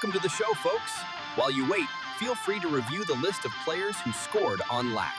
Welcome to the show, folks. While you wait, feel free to review the list of players who scored on LAC.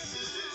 Assistance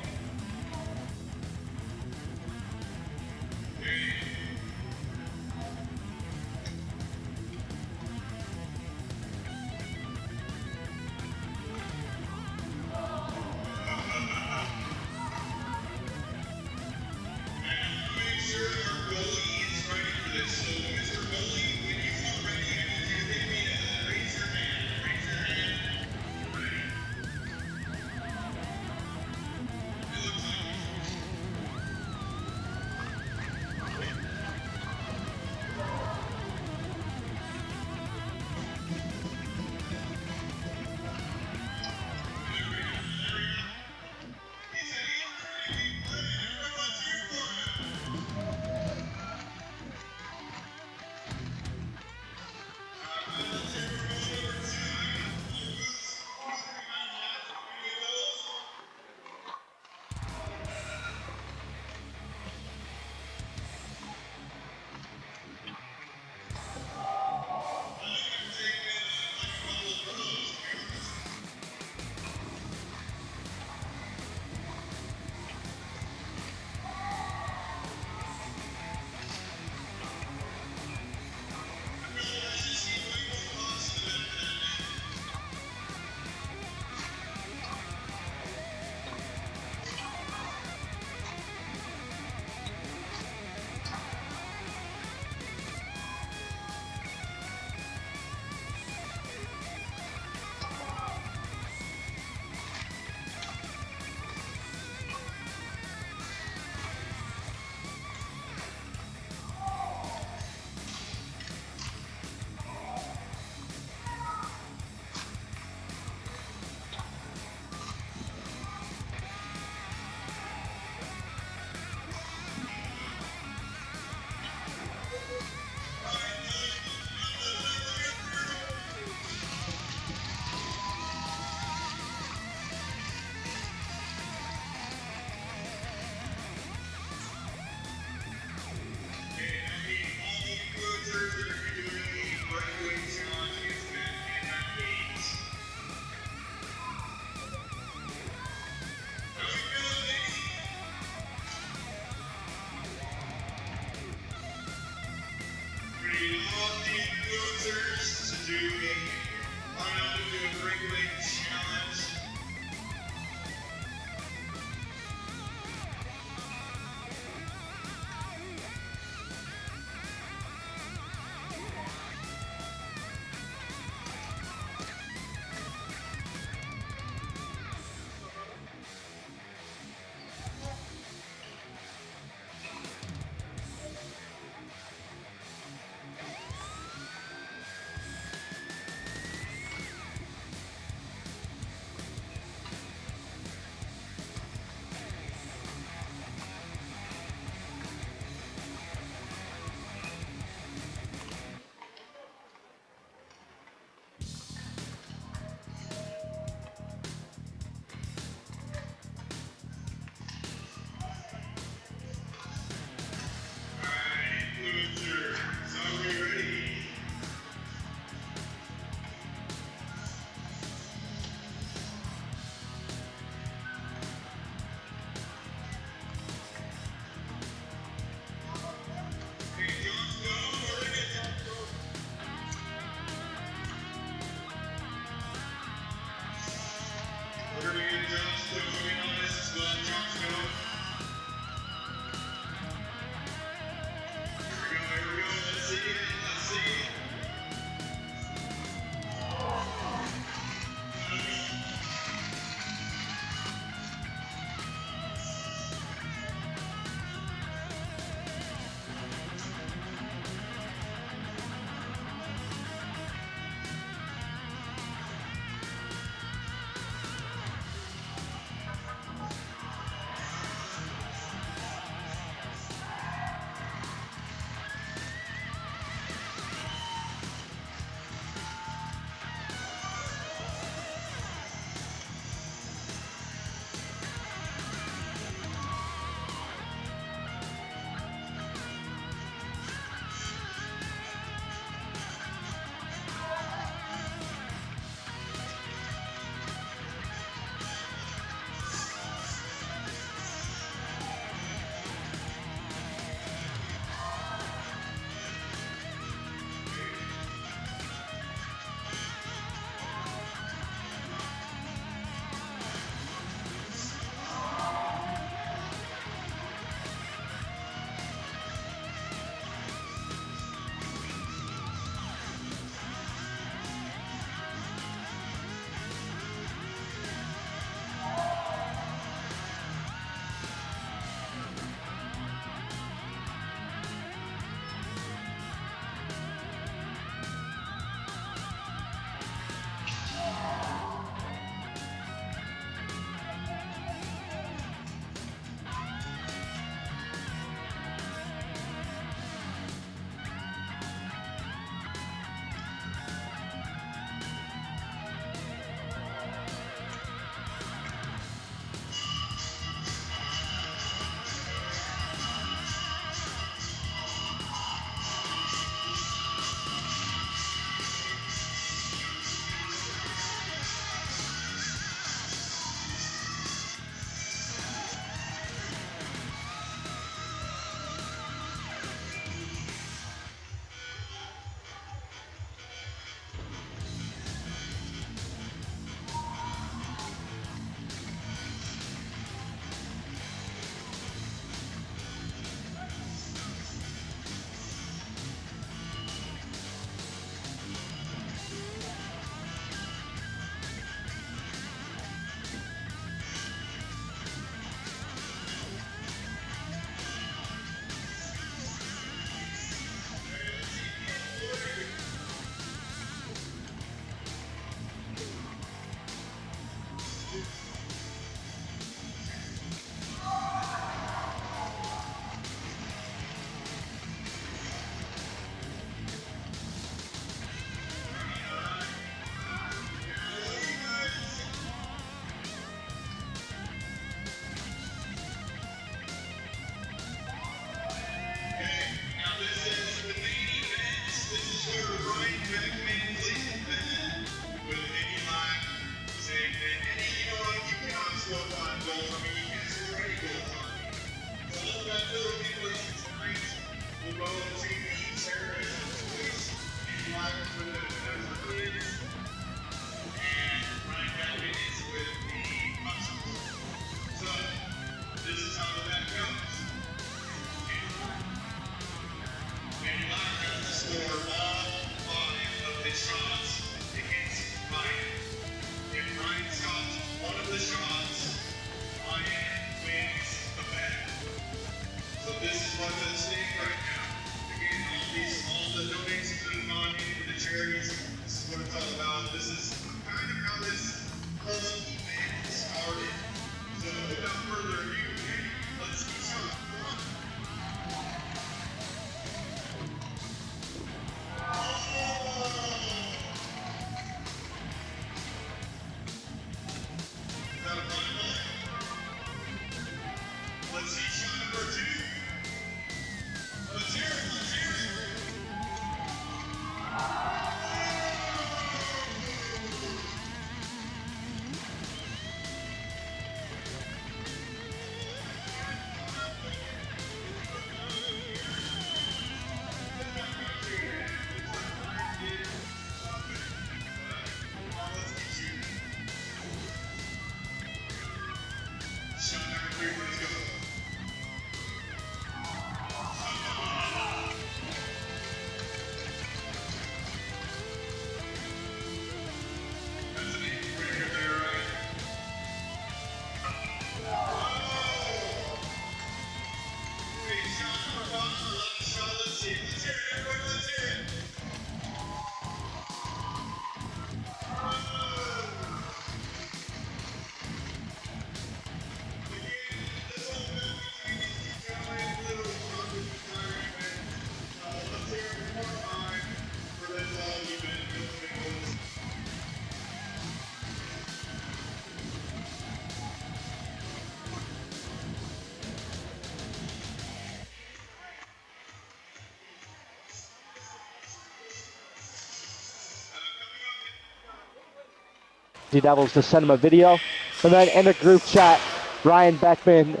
Devils to send him a video. And then in the group chat, Ryan Beckmann,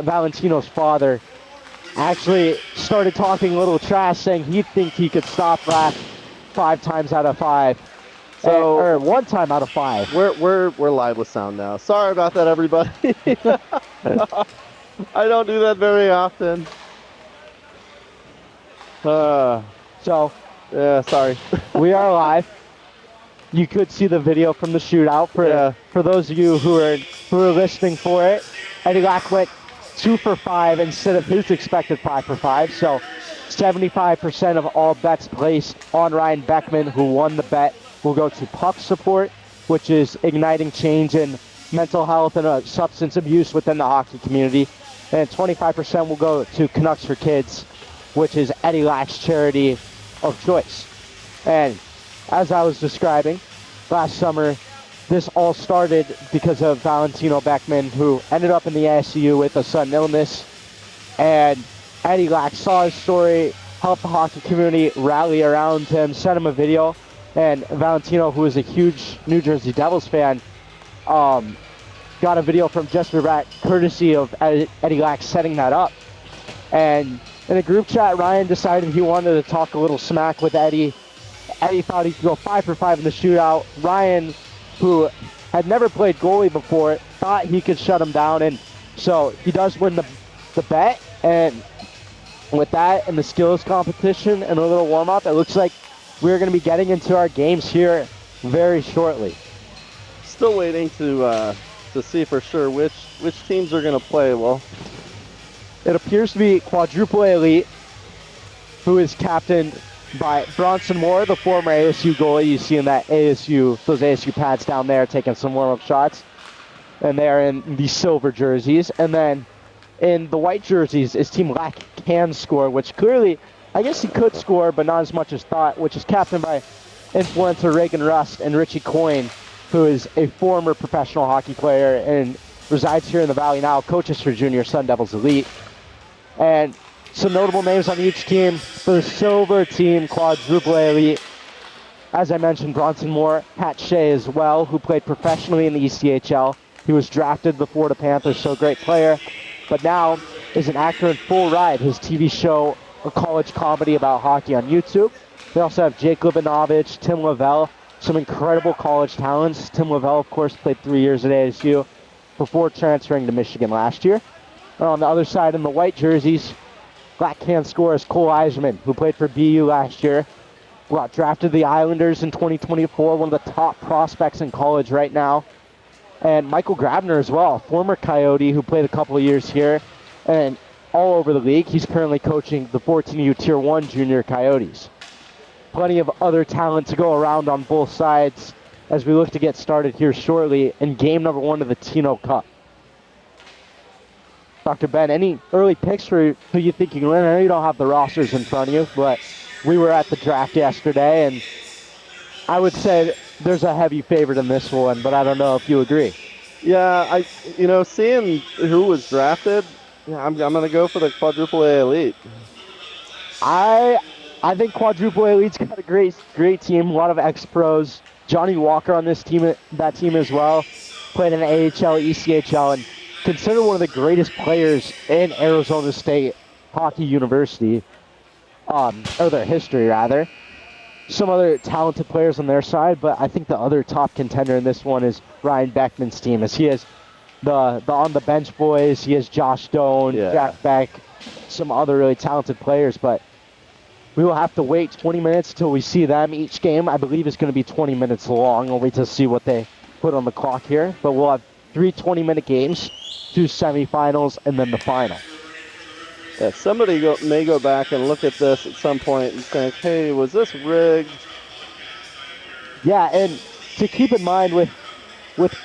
Valentino's father, actually started talking a little trash, saying he'd think he could stop Rack 5 times out of 5. So, or 1 time out of 5. We're live with sound now. Sorry about that, everybody. I don't do that very often. So, yeah, sorry. We are live. You could see the video from the shootout for those of you who are listening for it. Eddie Lack went 2 for 5 instead of his expected 5 for 5. So 75% of all bets placed on Ryan Beckmann, who won the bet, will go to puck support, which is igniting change in mental health and substance abuse within the hockey community. And 25% will go to Canucks for Kids, which is Eddie Lack's charity of choice. And as I was describing, last summer, this all started because of Valentino Beckmann, who ended up in the ICU with a sudden illness. And Eddie Lack saw his story, helped the hockey community rally around him, sent him a video. And Valentino, who is a huge New Jersey Devils fan, got a video from Jester Rat, courtesy of Eddie Lack setting that up. And in a group chat, Ryan decided he wanted to talk a little smack with Eddie. Eddie thought he could go 5 for 5 in the shootout. Ryan, who had never played goalie before, thought he could shut him down, and so he does win the bet. And with that and the skills competition and a little warm-up, it looks like we're going to be getting into our games here very shortly. Still waiting to see for sure which teams are going to play. Well, it appears to be Quadruple Elite, who is captained by Bronson Moore, the former ASU goalie. You see in that those ASU pads down there taking some warm-up shots. And they're in the silver jerseys. And then in the white jerseys is Team Lack can score, which clearly, I guess he could score, but not as much as thought, which is captained by influencer Reagan Rust and Richie Coyne, who is a former professional hockey player and resides here in the Valley now, coaches for Junior Sun Devils Elite. And some notable names on each team. For the silver team, Quadruple Elite, as I mentioned, Bronson Moore, Pat Shea as well, who played professionally in the ECHL. He was drafted to the Florida Panthers, so great player, but now is an actor in Full Ride, his TV show, a college comedy about hockey on YouTube. They also have Jake Livinavge, Tim Lovell, some incredible college talents. Tim Lovell, of course, played 3 years at ASU before transferring to Michigan last year. And on the other side, in the white jerseys, Black can score is Cole Eiserman, who played for BU last year. Got drafted to the Islanders in 2024, one of the top prospects in college right now. And Michael Grabner as well, former Coyote who played a couple of years here and all over the league. He's currently coaching the 14U Tier 1 Junior Coyotes. Plenty of other talent to go around on both sides as we look to get started here shortly in game number 1 of the Tino Cup. Dr. Ben, any early picks for who you think you can win? I know you don't have the rosters in front of you, but we were at the draft yesterday, and I would say there's a heavy favorite in this one, but I don't know if you agree. Yeah, seeing who was drafted, I'm going to go for the Quadruple A Elite. I think Quadruple Elite's got a great team, a lot of ex-pros. Johnny Walker on that team as well, played in the AHL, ECHL, and considered one of the greatest players in Arizona State Hockey University, or their history rather. Some other talented players on their side, but I think the other top contender in this one is Ryan Beckmann's team, as he has the on the bench boys. He has Josh Doan, Jack Beck, some other really talented players, but we will have to wait 20 minutes till we see them. Each game, I believe, is going to be 20 minutes long. We'll wait to see what they put on the clock here, but we'll have 3 20-minute games, 2 semifinals, and then the final. Yeah, somebody may go back and look at this at some point and think, hey, was this rigged? Yeah, and to keep in mind with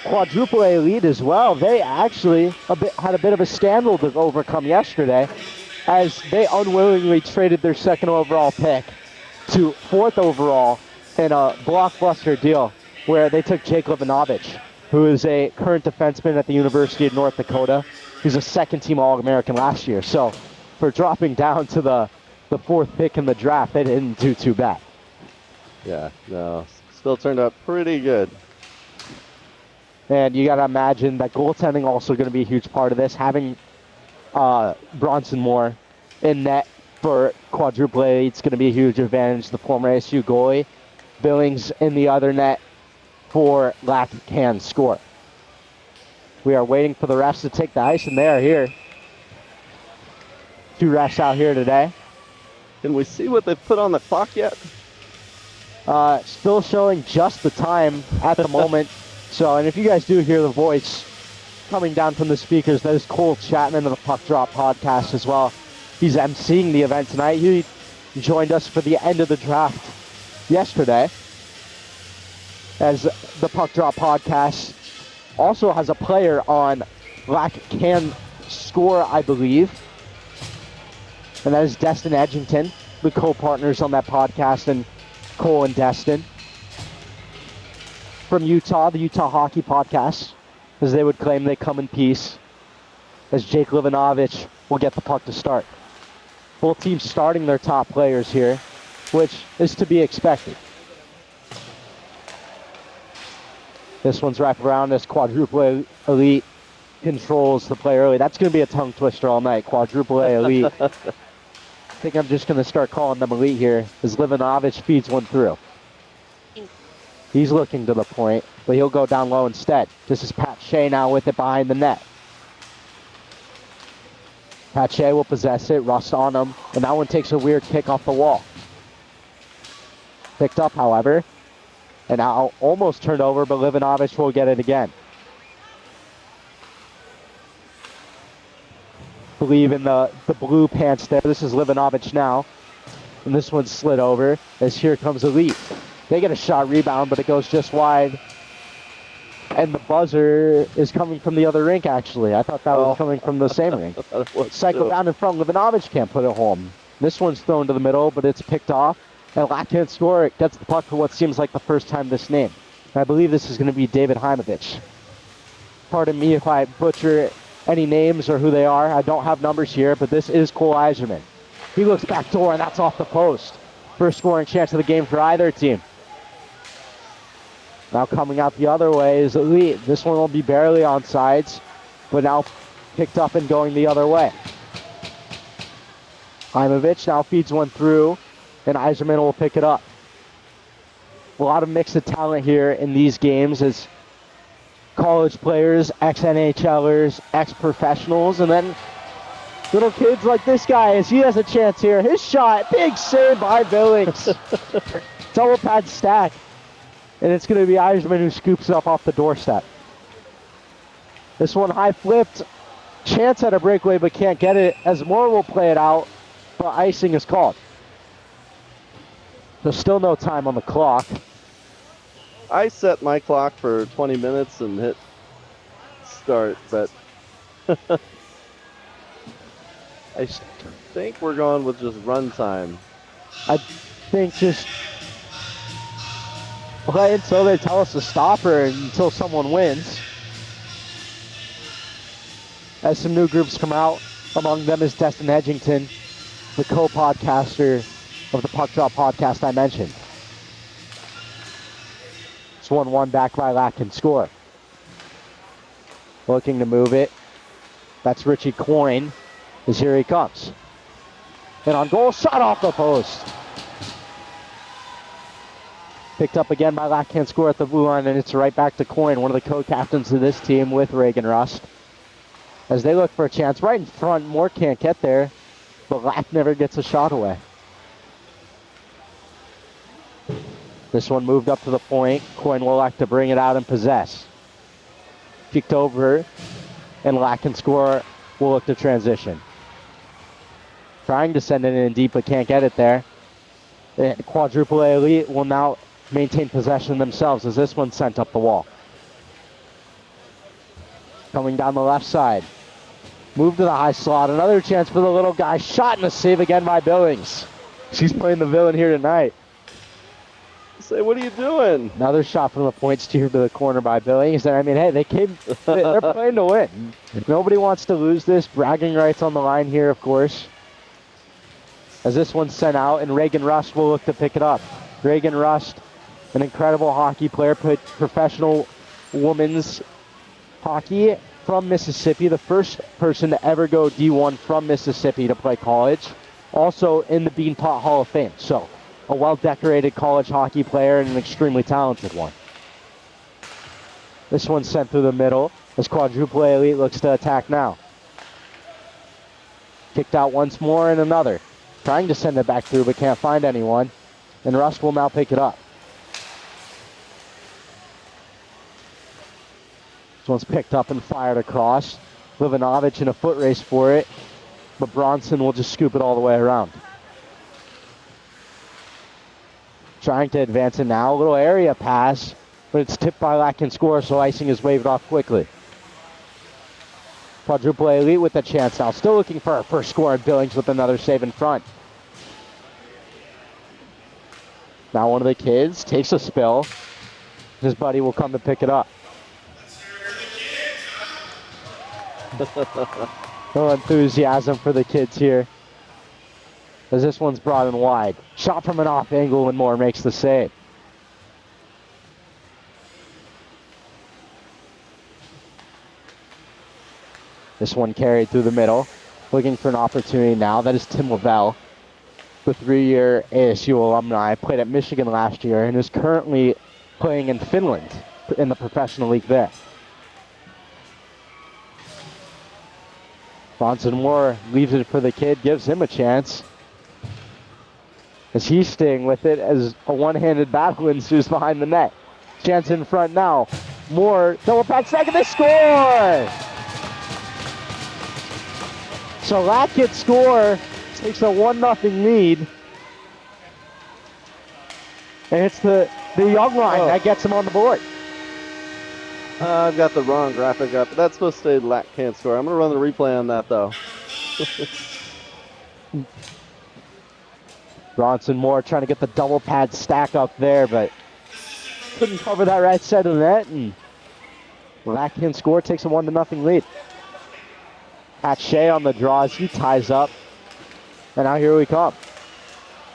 Quadruple A Elite as well, they actually had a bit of a scandal to overcome yesterday, as they unwillingly traded their 2nd overall pick to 4th overall in a blockbuster deal where they took Jake Livinavge, who is a current defenseman at the University of North Dakota. He's a 2nd-team All-American last year. So for dropping down to the 4th pick in the draft, they didn't do too bad. Yeah, no, still turned out pretty good. And you got to imagine that goaltending also going to be a huge part of this. Having Bronson Moore in net for quadruple A, it's going to be a huge advantage. The former ASU goalie. Billings in the other net for Lack can score. We are waiting for the refs to take the ice, and they are here. 2 refs out here today. Can we see what they've put on the clock yet? Still showing just the time at the moment. So, and if you guys do hear the voice coming down from the speakers, that is Cole Chapman of the Puck Drop podcast as well. He's emceeing the event tonight. He joined us for the end of the draft yesterday, as the Puck Drop podcast also has a player on Black Can Score, I believe. And that is Destin Edgington, the co-partners on that podcast, and Cole and Destin. From Utah, the Utah Hockey Podcast, as they would claim they come in peace, as Jake Livinavge will get the puck to start. Both teams starting their top players here, which is to be expected. This one's wrapped around as quadruple elite controls the play early. That's going to be a tongue twister all night, quadruple A elite. I think I'm just going to start calling them elite here, as Livinavge feeds one through. He's looking to the point, but he'll go down low instead. This is Pat Shea now with it behind the net. Pat Shea will possess it, Rust on him, and that one takes a weird kick off the wall. Picked up, however, and now almost turned over, but Livinavge will get it again. Believe in the blue pants there. This is Livinavge now, and this one slid over as here comes Elite. They get a shot rebound, but it goes just wide. And the buzzer is coming from the other rink, actually. I thought that was coming from the same rink. Cycle down in front. Livinavge can't put it home. This one's thrown to the middle, but it's picked off. And Lack can't score. It gets the puck for what seems like the first time this name. And I believe this is going to be David Hymovitch. Pardon me if I butcher any names or who they are. I don't have numbers here, but this is Cole Eiserman. He looks back door, and that's off the post. First scoring chance of the game for either team. Now coming out the other way is Elite. This one will be barely on sides, but now picked up and going the other way. Hymovitch now feeds one through, and Eiserman will pick it up. A lot of mix of talent here in these games as college players, ex-NHLers, ex-professionals, and then little kids like this guy as he has a chance here. His shot, big save by Billings. Double pad stack. And it's going to be Eiserman who scoops it up off the doorstep. This one high flipped. Chance at a breakaway, but can't get it as Morrell will play it out, but icing is called. There's still no time on the clock. I set my clock for 20 minutes and hit start, but I think we're going with just run time. I think just play until they tell us to stop her until someone wins. As some new groups come out, among them is Destin Edgington, the co-podcaster of the Puck Drop podcast I mentioned. It's 1-1 back by Lack can score. Looking to move it. That's Richie Coyne, as here he comes. And on goal, shot off the post. Picked up again by Lack can score at the blue line, and it's right back to Coyne, one of the co-captains of this team with Reagan Rust. As they look for a chance right in front, Moore can't get there, but Lack never gets a shot away. This one moved up to the point. Coyne will like to bring it out and possess. Kicked over, and Lack can score. Will look to transition. Trying to send it in deep, but can't get it there. And Quadruple A Elite will now maintain possession themselves as this one's sent up the wall. Coming down the left side. Move to the high slot. Another chance for the little guy. Shot and a save again by Billings. She's playing the villain here tonight. Say, what are you doing? Another shot from the point, steered to the corner by Billings. I mean, hey, they're playing to win. Nobody wants to lose this. Bragging rights on the line here, of course. As this one's sent out, and Reagan Rust will look to pick it up. Reagan Rust, an incredible hockey player, played professional women's hockey from Mississippi, the first person to ever go D1 from Mississippi to play college. Also in the Beanpot Hall of Fame. So, a well-decorated college hockey player and an extremely talented one. This one's sent through the middle as Quadruple A Elite looks to attack now. Kicked out once more and another. Trying to send it back through but can't find anyone. And Rust will now pick it up. This one's picked up and fired across. Livinavge in a foot race for it. But Bronson will just scoop it all the way around. Trying to advance it now. A little area pass. But it's tipped by Lack and score, so icing is waved off quickly. Quadruple A Elite with a chance now. Still looking for our first score, and Billings with another save in front. Now one of the kids takes a spill. His buddy will come to pick it up. No enthusiasm for the kids here, as this one's brought in wide. Shot from an off angle and Moore makes the save. This one carried through the middle. Looking for an opportunity now. That is Tim Lovell, the 3-year ASU alumni. Played at Michigan last year and is currently playing in Finland in the professional league there. Bronson Moore leaves it for the kid, gives him a chance. As he's staying with it as a one-handed battle ensues behind the net. Chance in front now. Moore, double pack second to score! So Lackett score, takes a 1-0 lead. And it's the young line that gets him on the board. I've got the wrong graphic up. That's supposed to say Lack can't score. I'm going to run the replay on that, though. Bronson Moore trying to get the double pad stack up there, but couldn't cover that right side of the net. And Lack can score, takes a 1-0 lead. Pat Shea on the draw as he ties up. And now here we come.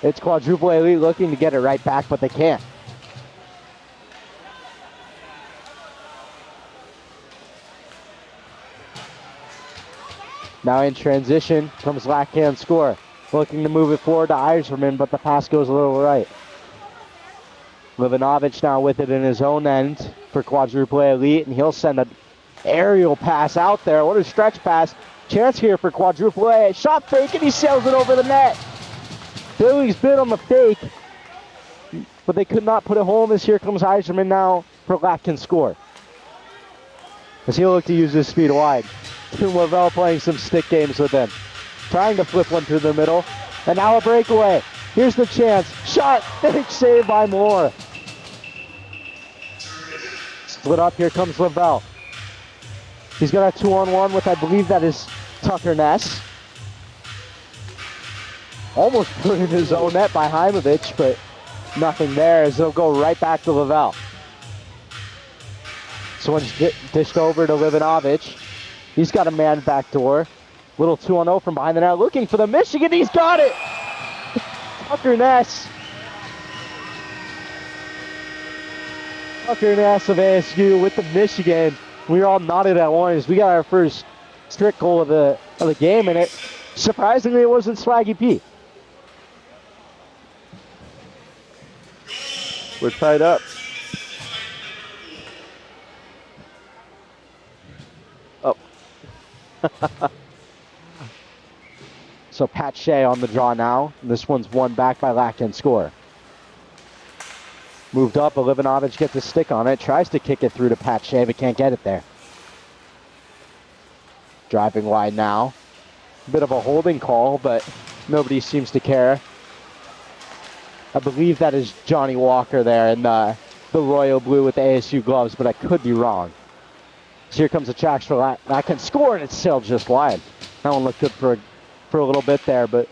It's Quadruple Elite looking to get it right back, but they can't. Now in transition comes Lackhand score. Looking to move it forward to Eiserman, but the pass goes a little right. Livinavge now with it in his own end for Quadruple Elite, and he'll send an aerial pass out there. What a stretch pass. Chance here for Quadruple A. Shot fake, and he sails it over the net. Billings bid on the fake, but they could not put it home as here comes Eiserman now for Lack score. As he'll look to use his speed wide. Lovell playing some stick games with him. Trying to flip one through the middle. And now a breakaway. Here's the chance. Shot. Big save by Moore. Split up. Here comes Lovell. He's got a 2-on-1 with, I believe that is Tucker Ness. Almost put in his own net by Hymovitch, but nothing there as they'll go right back to Lovell. This one's dished over to Livinavge. He's got a man back door. Little 2-0 from behind the net. Looking for the Michigan. He's got it! Tucker Ness. Tucker Ness of ASU with the Michigan. We were all nodded at once. We got our first strict goal of the game, and surprisingly it wasn't Swaggy P. We're tied up. Oh. So Pat Shea on the draw now. And this one's won back by Lack score. Moved up, Livinavge gets a stick on it. Tries to kick it through to Pat Shea, but can't get it there. Driving wide now. A bit of a holding call, but nobody seems to care. I believe that is Johnny Walker there in the royal blue with the ASU gloves, but I could be wrong. So here comes the Jacques for Lack score, and it's sailed just wide. That one looked good for a little bit there, but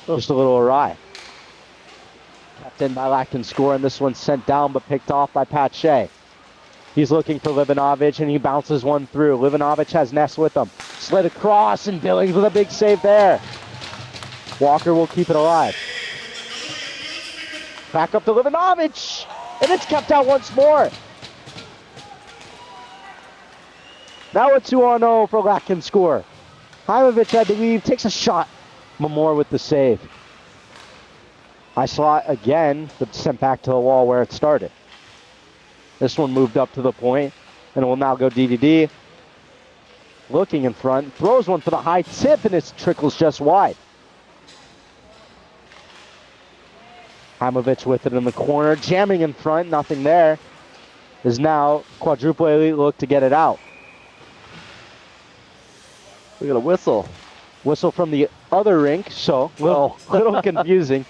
just a little awry. Kept in by Lack score, and this one's sent down but picked off by Pat Shea. He's looking for Livinavge, and he bounces one through. Livinavge has Ness with him. Slid across, and Billings with a big save there. Walker will keep it alive. Back up to Livinavge, and it's kept out once more. Now a 2-on-0 for Lack score. Hymovitch, I believe, takes a shot. Moore with the save. I slot again, but sent back to the wall where it started. This one moved up to the point, and it will now go DDD. Looking in front, throws one for the high tip, and it trickles just wide. Hymovitch with it in the corner, jamming in front, nothing there. Is now quadruple elite look to get it out. We got a whistle. Whistle from the other rink, so little confusing.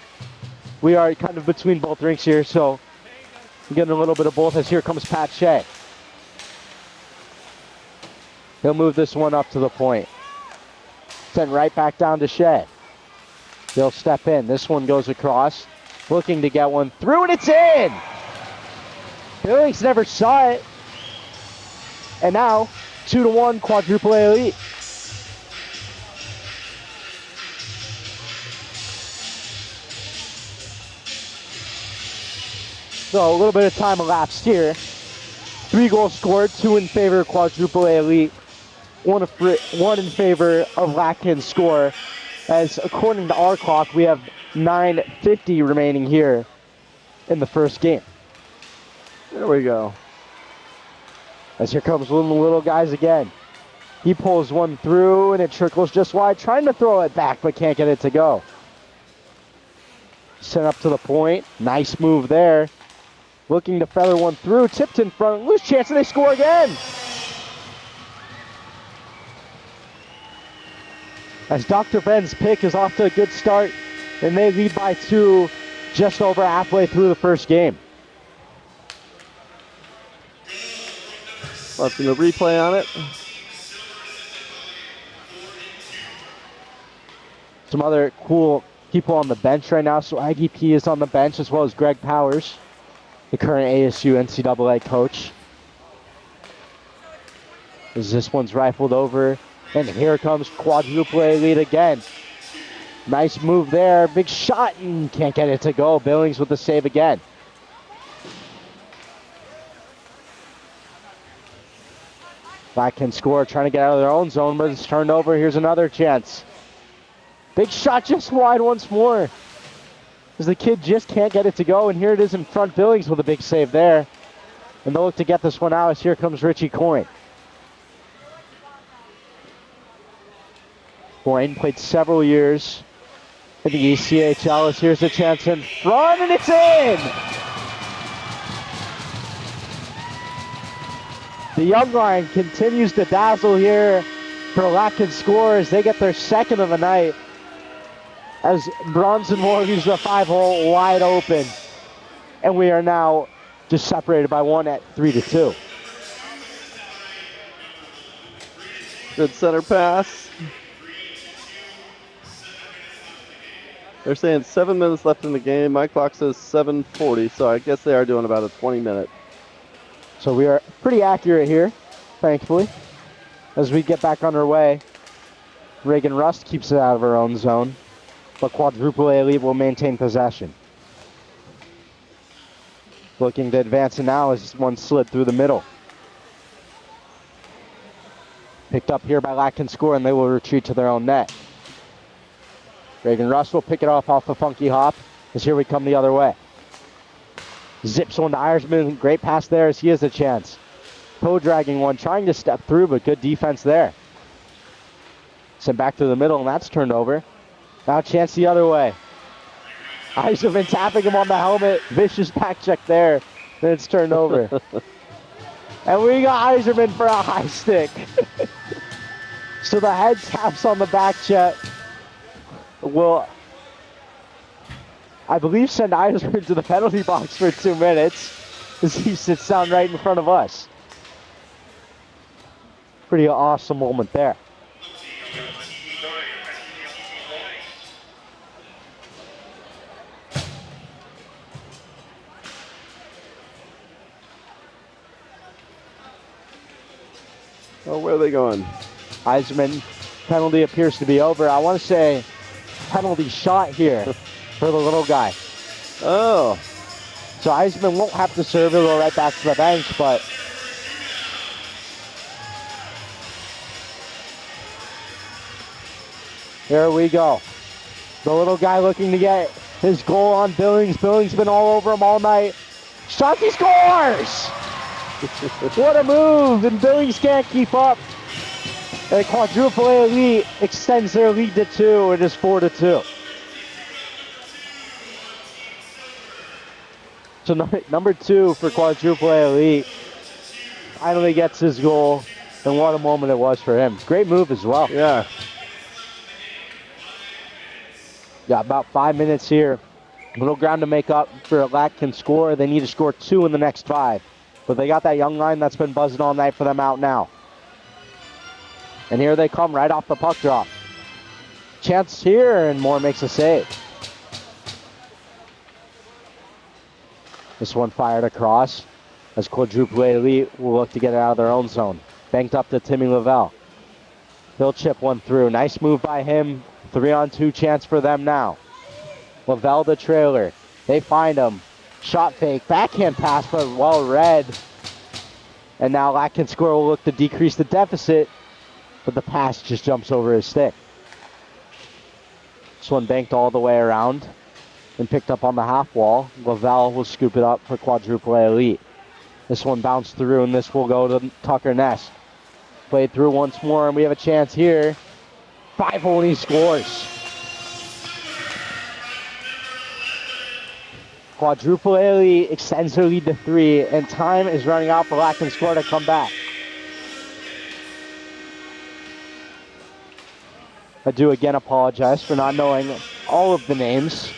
We are kind of between both rinks here, so we're getting a little bit of both as here comes Pat Shea. He'll move this one up to the point. Sent right back down to Shea. He'll step in. This one goes across, looking to get one through, and it's in! Billings never saw it. And now, 2-1 quadruple A elite. So a little bit of time elapsed here. 3 goals scored, 2 in favor of quadruple A elite, 1 in favor of Lackkin's score. As according to our clock, we have 9:50 remaining here in the first game. There we go. As here comes one of the little guys again. He pulls one through and it trickles just wide, trying to throw it back but can't get it to go. Sent up to the point. Nice move there. Looking to feather one through, tipped in front, loose chance, and they score again. As Dr. Ben's pick is off to a good start, and they lead by 2 just over halfway through the first game. Watching the replay on it. Some other cool people on the bench right now. So Aggie P is on the bench, as well as Greg Powers, the current ASU NCAA coach. As this one's rifled over, and here comes quadruple A lead again. Nice move there, big shot, and can't get it to go. Billings with the save again. Back can score, trying to get out of their own zone, but it's turned over. Here's another chance. Big shot just wide once more, as the kid just can't get it to go, and here it is in front. Billings with a big save there. And they'll look to get this one out as here comes Richie Coyne. Coyne played several years in the ECHL, as here's a chance in front, and it's in! The young line continues to dazzle here for Lackkin score as they get their second of the night. As Bronson Moore leaves the 5-hole wide open. And we are now just separated by 1 at 3-2. Good center pass. They're saying 7 minutes left in the game. My clock says 7:40, so I guess they are doing about a 20-minute. So we are pretty accurate here, thankfully. As we get back underway, Reagan Rust keeps it out of her own zone, but quadruple A elite will maintain possession. Looking to advance it now as one slid through the middle. Picked up here by Lackkin score, and they will retreat to their own net. Reagan Rust will pick it off the funky hop, as here we come the other way. Zips one to Eiserman, great pass there as he has a chance. Dragging one, trying to step through, but good defense there. Sent back to the middle, and that's turned over. Now a chance the other way. Eiserman tapping him on the helmet, vicious back check there, then it's turned over. And we got Eiserman for a high stick. So the head taps on the back check will, I believe, send Eiserman to the penalty box for 2 minutes as he sits down right in front of us. Pretty awesome moment there. Oh, where are they going? Eiserman, penalty appears to be over. I want to say penalty shot here for the little guy. Oh. So Eiserman won't have to serve. He'll go right back to the bench, but Here we go. The little guy looking to get his goal on Billings. Billings been all over him all night. Shot, he scores! What a move, and Billings can't keep up. And Quadruple A Elite extends their lead to 2. It is 4-2. So number 2 for Quadruple A Elite finally gets his goal, and what a moment it was for him. Great move as well. Yeah. Got about 5 minutes here. Little ground to make up for a lack can score. They need to score 2 in the next 5. But they got that young line that's been buzzing all night for them out now. And here they come right off the puck drop. Chance here, and Moore makes a save. This one fired across as Quadruple A Elite will look to get it out of their own zone. Banked up to Timmy Lovell. He'll chip one through. Nice move by him. 3-on-2 chance for them now. Lovell the trailer. They find him. Shot fake. Backhand pass, but well read. And now Lack can score will look to decrease the deficit, but the pass just jumps over his stick. This one banked all the way around and picked up on the half wall. Lovell will scoop it up for Quadruple A Elite. This one bounced through, and this will go to Tucker Ness. Played through once more, and we have a chance here. 5-hole, and he scores. Quadruple A Elite extends their lead to 3, and time is running out for Lack and Score to come back. I do again apologize for not knowing all of the names.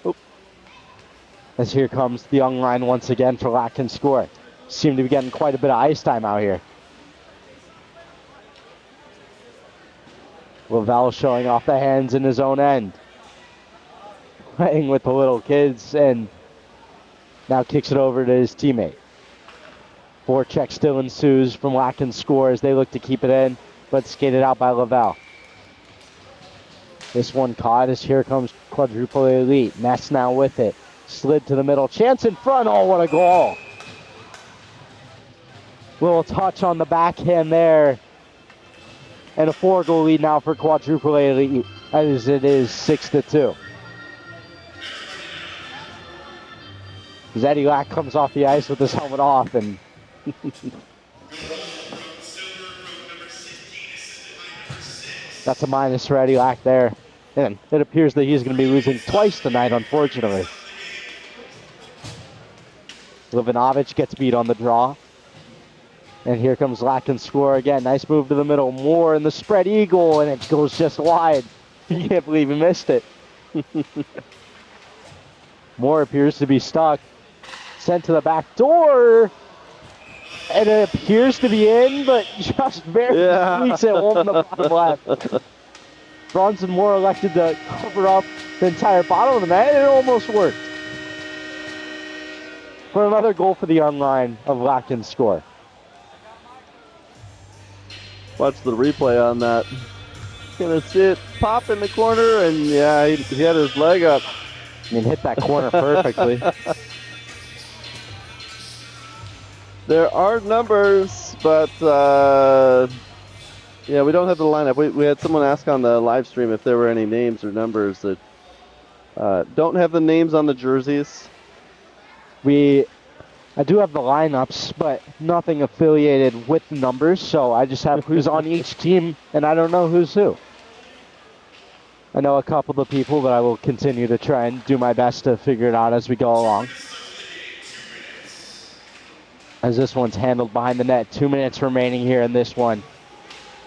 Oop. As here comes the young line once again for Lack and Score. Seem to be getting quite a bit of ice time out here. Lovell showing off the hands in his own end. Playing with the little kids, and now kicks it over to his teammate. Forecheck still ensues from Lack and Score as they look to keep it in, but skated out by Lovell. This one caught as here comes Quadruple A Elite. Ness now with it. Slid to the middle. Chance in front. Oh, what a goal. Little touch on the backhand there. And a 4-goal lead now for Quadruple A Elite as it is 6-2. As Eddie Lack comes off the ice with his helmet off, and that's a minus for Eddie Lack there. And it appears that he's going to be losing twice tonight, unfortunately. Livinavge gets beat on the draw. And here comes Lack and Score again. Nice move to the middle. Moore in the spread eagle, and it goes just wide. You can't believe he missed it. Moore appears to be stuck. Sent to the back door. And it appears to be in, but just barely squeaks it home in the bottom left. Bronson Moore elected to cover up the entire bottom of the net, and it almost worked. For another goal for the young line of Lack and Score. Watch the replay on that. Gonna see it pop in the corner, and yeah, he had his leg up. I mean, hit that corner perfectly. There are numbers, but yeah, we don't have the lineup. We had someone ask on the live stream if there were any names or numbers that don't have the names on the jerseys. I do have the lineups, but nothing affiliated with numbers, so I just have who's on each team, and I don't know who's who. I know a couple of the people, but I will continue to try and do my best to figure it out as we go along. As this one's handled behind the net. 2 minutes remaining here in this one,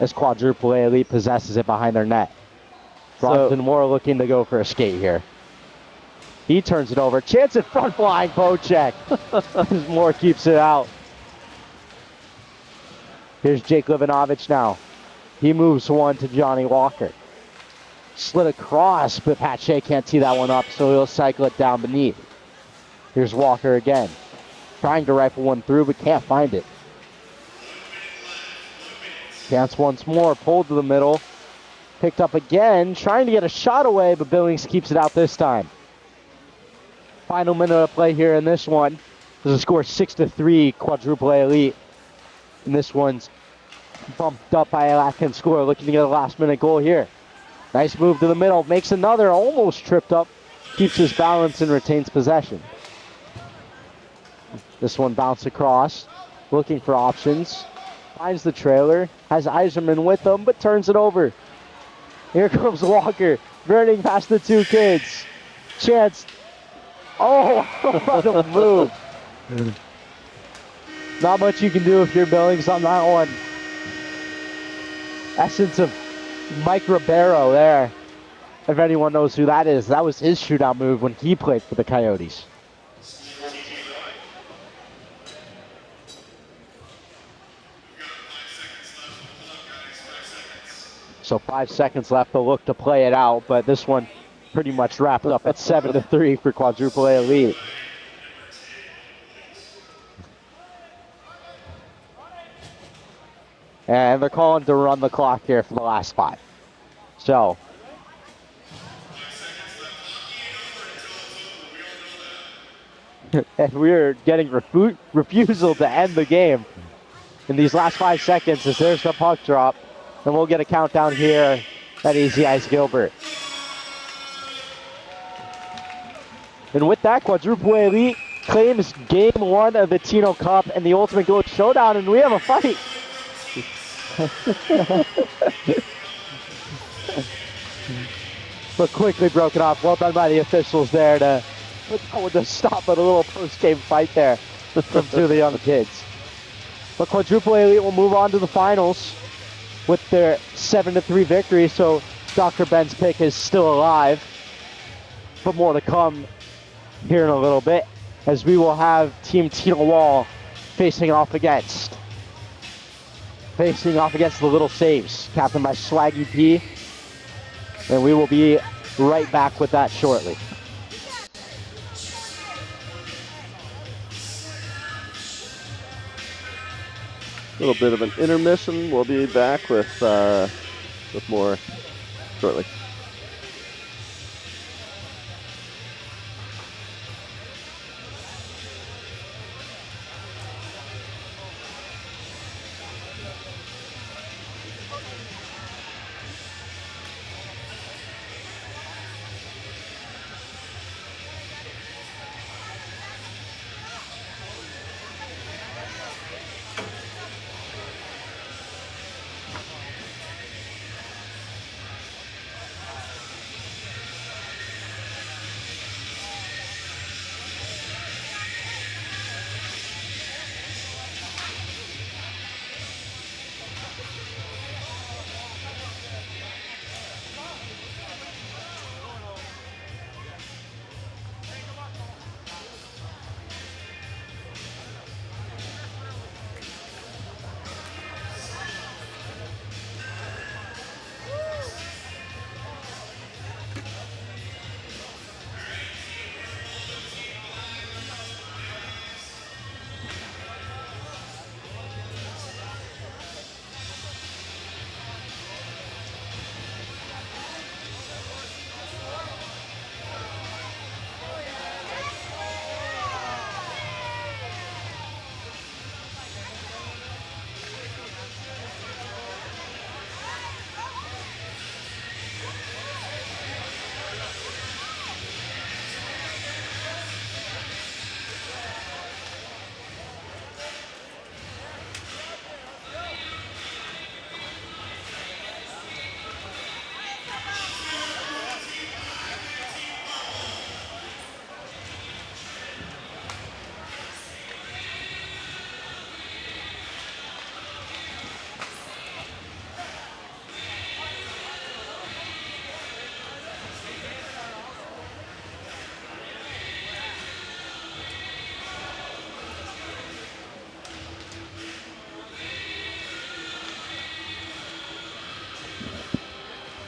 as Quadruple A Elite possesses it behind their net. Bronson Moore looking to go for a skate here. He turns it over. Chance at front flying poke check. As Moore keeps it out. Here's Jake Livinavge now. He moves one to Johnny Walker. Slid across, but Pache can't tee that one up, so he'll cycle it down beneath. Here's Walker again. Trying to rifle one through, but can't find it. Chance once more. Pulled to the middle. Picked up again. Trying to get a shot away, but Billings keeps it out this time. Final minute of play here in this one. There's a score 6-3, Quadruple A Elite. And this one's bumped up by Atkins score, looking to get a last-minute goal here. Nice move to the middle, makes another, almost tripped up, keeps his balance and retains possession. This one bounced across, looking for options. Finds the trailer, has Eiserman with him, but turns it over. Here comes Walker, burning past the two kids. Chance. Oh, what a move. Not much you can do if you're Billings on that one. Essence of Mike Ribeiro there. If anyone knows who that is, that was his shootout move when he played for the Coyotes. So 5 seconds left to look to play it out, but this one pretty much wrapped up at 7-3 for Quadruple A Elite. And they're calling to run the clock here for the last 5. So and we're getting refusal to end the game in these last 5 seconds as there's the puck drop. And we'll get a countdown here at Easy Ice Gilbert. And with that, Quadruple A Elite claims Game 1 of the Tino Cup and the Ultimate Goalie Showdown, and we have a fight. But quickly broken off. Well done by the officials there to stop at a little post-game fight there from two of the young kids. But Quadruple A Elite will move on to the finals with their 7-3 victory, so Dr. Ben's pick is still alive. But more to come here in a little bit, as we will have Team Tino Wall facing off against the Little Saves, captained by Swaggy P. And we will be right back with that shortly. A little bit of an intermission. We'll be back with more shortly.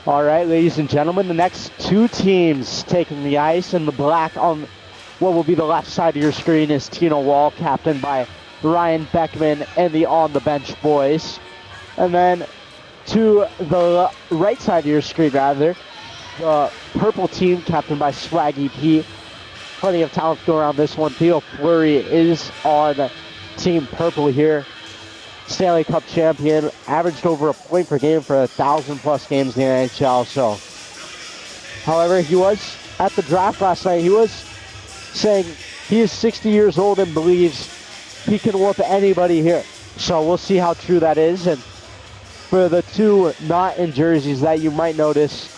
All right, ladies and gentlemen, the next two teams taking the ice, and the black on what will be the left side of your screen is Tino Wall, captained by Ryan Beckmann and the On the Bench boys. And then to the right side of your screen, rather, the purple team, captained by Swaggy P. Plenty of talent to go around this one. Theo Fleury is on Team Purple here. Stanley Cup champion, averaged over a point per game for 1,000+ games in the NHL. So, however, he was at the draft last night. He was saying he is 60 years old and believes he can whoop anybody here. So we'll see how true that is. And for the two not in jerseys that you might notice,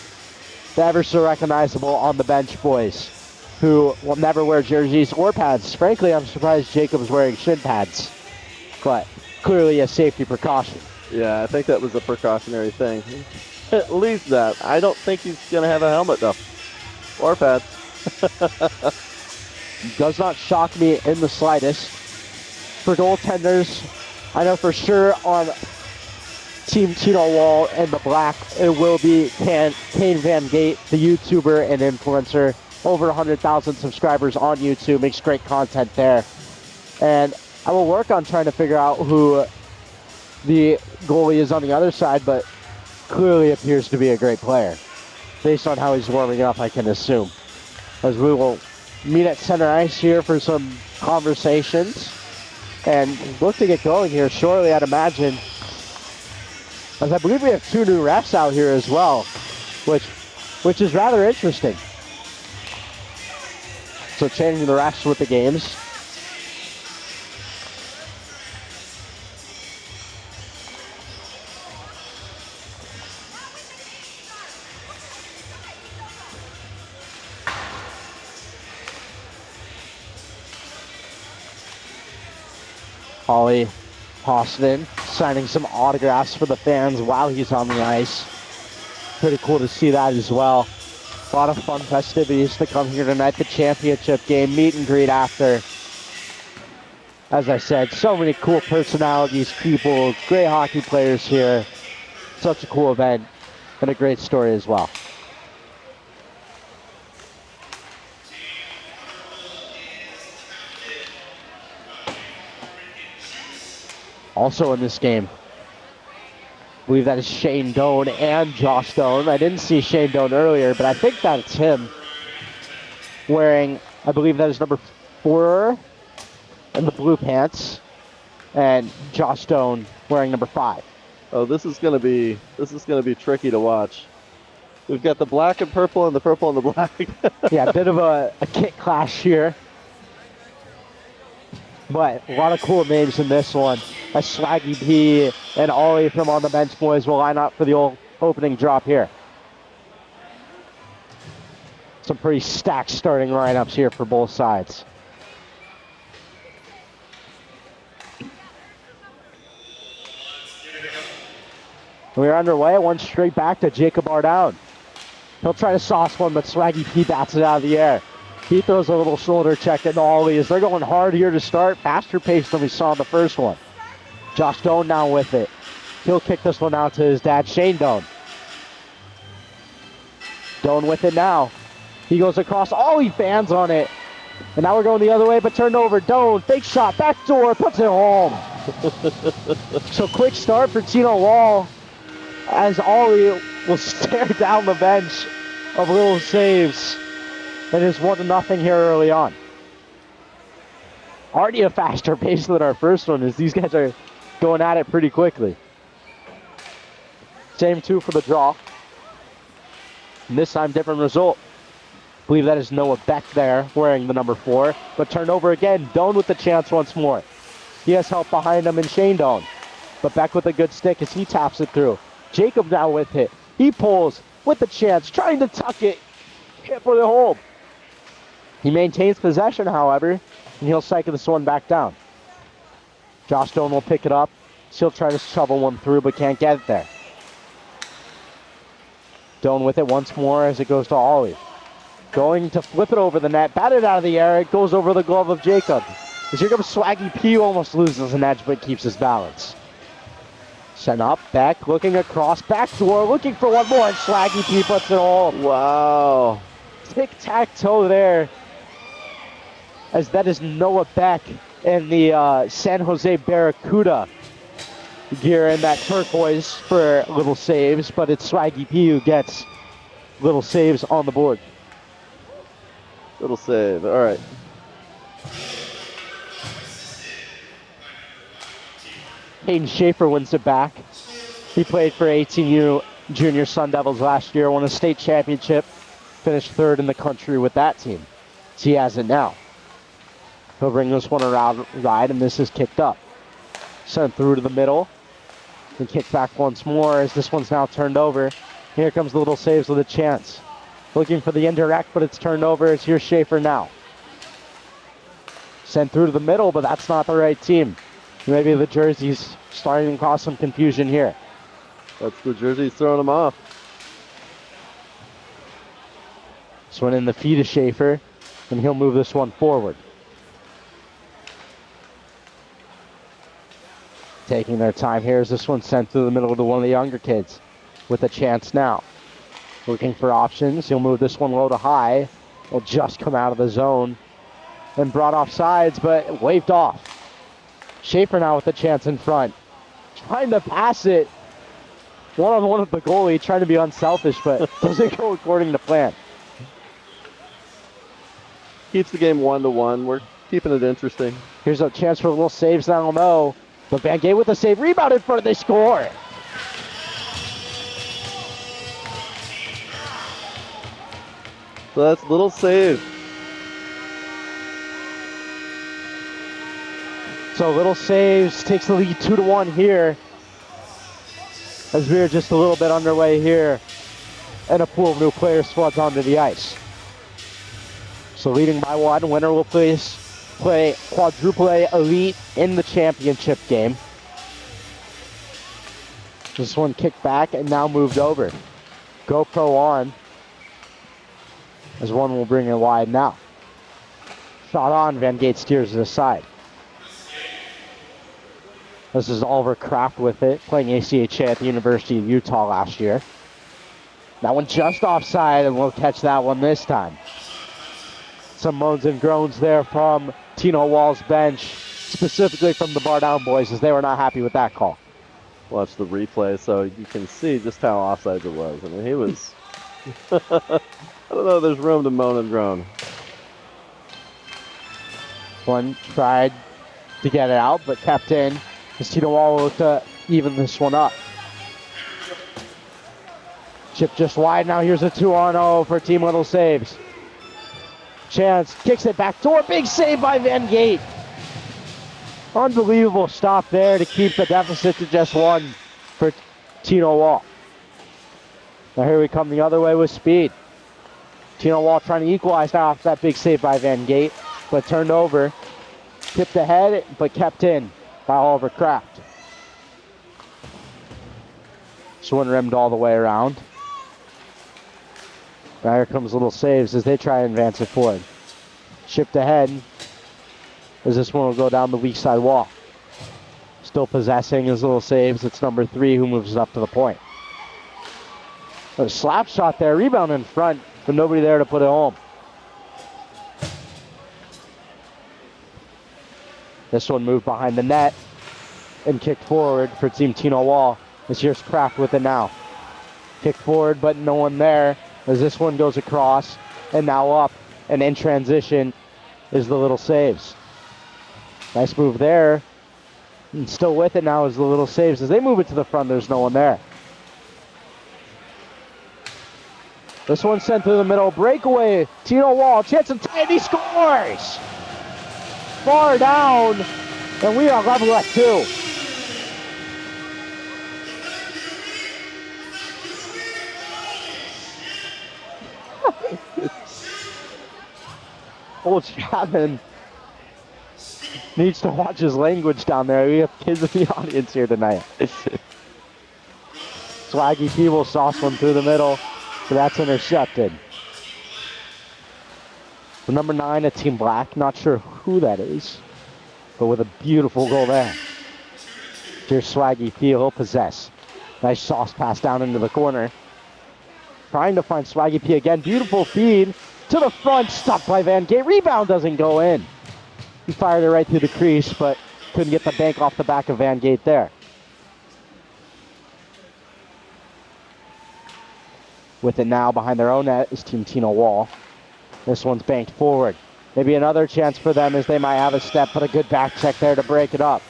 the ever so recognizable on the bench boys, who will never wear jerseys or pads. Frankly, I'm surprised Jacob's wearing shin pads, but clearly a safety precaution. Yeah, I think that was a precautionary thing. At least that. I don't think he's going to have a helmet, though. Or pads. Does not shock me in the slightest. For goaltenders, I know for sure on Team Tino Wall and the black, it will be Kane Van Gate, the YouTuber and influencer. Over 100,000 subscribers on YouTube, makes great content there. And I will work on trying to figure out who the goalie is on the other side, but clearly appears to be a great player. Based on how he's warming up, I can assume. As we will meet at center ice here for some conversations and look to get going here shortly, I'd imagine. As I believe we have 2 new refs out here as well, which is rather interesting. So changing the refs with the games. Holly Austin signing some autographs for the fans while he's on the ice. Pretty cool to see that as well. A lot of fun festivities to come here tonight. The championship game, meet and greet after. As I said, so many cool personalities, people, great hockey players here. Such a cool event and a great story as well. Also in this game, I believe that is Shane Doan and Josh Doan. I didn't see Shane Doan earlier, but I think that's him wearing, I believe that is number 4 in the blue pants, and Josh Doan wearing number 5. Oh, this is gonna be tricky to watch. We've got the black and purple and the purple and the black. Yeah, a bit of a kit clash here. But a lot of cool names in this one. As Swaggy P and Ollie from On the Bench Boys will line up for the old opening drop here. Some pretty stacked starting lineups here for both sides. We're underway. One straight back to Jacob Ardown. He'll try to sauce one, but Swaggy P bats it out of the air. He throws a little shoulder check at Ollie as they're going hard here to start. Faster pace than we saw in the first one. Josh Doan now with it. He'll kick this one out to his dad, Shane Doan. Doan with it now. He goes across. Ollie fans on it. And now we're going the other way, but turned over. Doan, fake shot, back door, puts it home. So quick start for Tino Wall as Ollie will stare down the bench of little saves. It is 1-0 here early on. Already a faster pace than our first one as these guys are going at it pretty quickly. Same 2 for the draw. And this time different result. I believe that is Noah Beck there wearing the number 4. But turned over again. Doan with the chance once more. He has help behind him in Shane Doan. But Beck with a good stick as he taps it through. Jacob now with it. He pulls with the chance, trying to tuck it. Hit for the hole. He maintains possession, however, and he'll cycle this one back down. Josh Doan will pick it up. He'll try to shovel one through, but can't get it there. Doan with it once more as it goes to Ollie. Going to flip it over the net, bat it out of the air. It goes over the glove of Jacob. As here comes Swaggy P, almost loses an edge, but keeps his balance. Sent up, Beck looking across, back door, looking for one more, and Swaggy P puts it home. Wow. Tic-tac-toe there. As that is Noah Beck in the San Jose Barracuda gear in that turquoise for little saves, but it's Swaggy P who gets little saves on the board. Little save, all right. Hayden Schaefer wins it back. He played for 18U Junior Sun Devils last year, won a state championship, finished third in the country with that team. So he has it now. He'll bring this one around ride, and this is kicked up. Sent through to the middle. And kicked back once more as this one's now turned over. Here comes the Little Saves with a chance. Looking for the indirect, but it's turned over. It's here's Schaefer now. Sent through to the middle, but that's not the right team. Maybe the jersey's starting to cause some confusion here. That's the jersey's throwing him off. This one in the feet of Schaefer, and he'll move this one forward. Taking their time here as this one sent through the middle to one of the younger kids with a chance now. Looking for options. He'll move this one low to high. Will just come out of the zone and brought off sides, but waved off. Schaefer now with a chance in front. Trying to pass it one-on-one with the goalie, trying to be unselfish, but doesn't go according to plan. Keeps the game 1-1. We're keeping it interesting. Here's a chance for Little Saves now, though. But Van Gate with a save, rebound in front, they score. So that's Little Save. So Little Saves takes the lead 2-1 here. As we're just a little bit underway here. And a pool of new players floods onto the ice. So leading by 1, winner will play quadruple A elite in the championship game. This one kicked back and now moved over. GoPro on. As one will bring it wide now. Shot on, Van Gate steers it aside. This is Oliver Kraft with it, playing ACHA at the University of Utah last year. That one just offside, and we'll catch that one this time. Some moans and groans there from Tino Wall's bench, specifically from the Bar Down boys, as they were not happy with that call. Watch the replay so you can see just how offsides it was. I mean, he was... I don't know if there's room to moan and groan. One tried to get it out, but kept in. As Tino Wall looked to even this one up. Chip just wide. Now here's a 2-on-0 for Team Little Saves. Chance kicks it back door. Big save by Van Gate. Unbelievable stop there to keep the deficit to just 1 for Tino Wall. Now here we come the other way with speed. Tino Wall trying to equalize now after that big save by Van Gate, but turned over. Tipped ahead, but kept in by Oliver Kraft. This one rimmed all the way around. Now here comes Little Saves as they try and advance it forward. Shipped ahead as this one will go down the weak side wall. Still possessing his Little Saves. It's number 3 who moves it up to the point. A slap shot there, rebound in front, but nobody there to put it home. This one moved behind the net and kicked forward for Team Tino Wall. This here's Kraft with it now. Kicked forward, but no one there as this one goes across and now up. And in transition is the Little Saves. Nice move there. And still with it now is the Little Saves. As they move it to the front, there's no one there. This one sent through the middle. Breakaway. Tino Wall. Chance of tie. He scores! Far down. And we are level at 2. Old Chapman needs to watch his language down there. We have kids in the audience here tonight. Swaggy P will sauce one through the middle, but that's intercepted. The number 9 at Team Black, not sure who that is, but with a beautiful goal there. Here's Swaggy P, he'll possess. Nice sauce pass down into the corner. Trying to find Swaggy P again. Beautiful feed to the front. Stopped by Van Gate. Rebound doesn't go in. He fired it right through the crease, but couldn't get the bank off the back of Van Gate there. With it now behind their own net is Team Tino Wall. This one's banked forward. Maybe another chance for them as they might have a step, but a good back check there to break it up.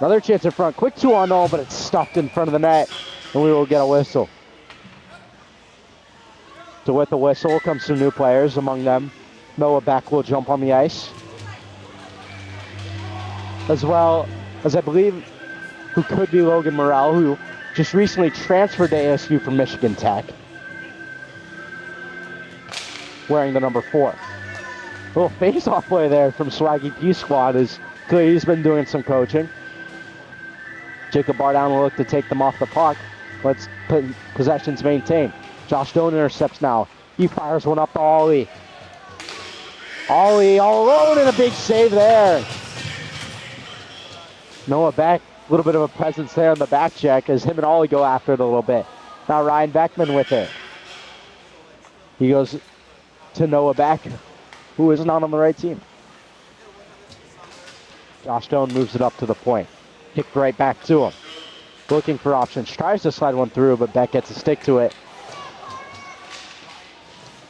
Another chance in front. Quick 2-on-0, but it's stuffed in front of the net, and we will get a whistle. So with the whistle comes some new players, among them Noah Beck will jump on the ice. As well as I believe who could be Logan Morrell, who just recently transferred to ASU from Michigan Tech, wearing the number 4. Little face-off play there from Swaggy P Squad, as clearly he's been doing some coaching. Jacob Bardown will look to take them off the puck. Let's put possessions maintained. Josh Doan intercepts now. He fires one up to Ollie. Ollie all alone, and a big save there. Noah Beck, a little bit of a presence there on the back check as him and Ollie go after it a little bit. Now Ryan Beckmann with it. He goes to Noah Beck, who is not on the right team. Josh Doan moves it up to the point. Kicked right back to him. Looking for options. Tries to slide one through, but Beck gets a stick to it.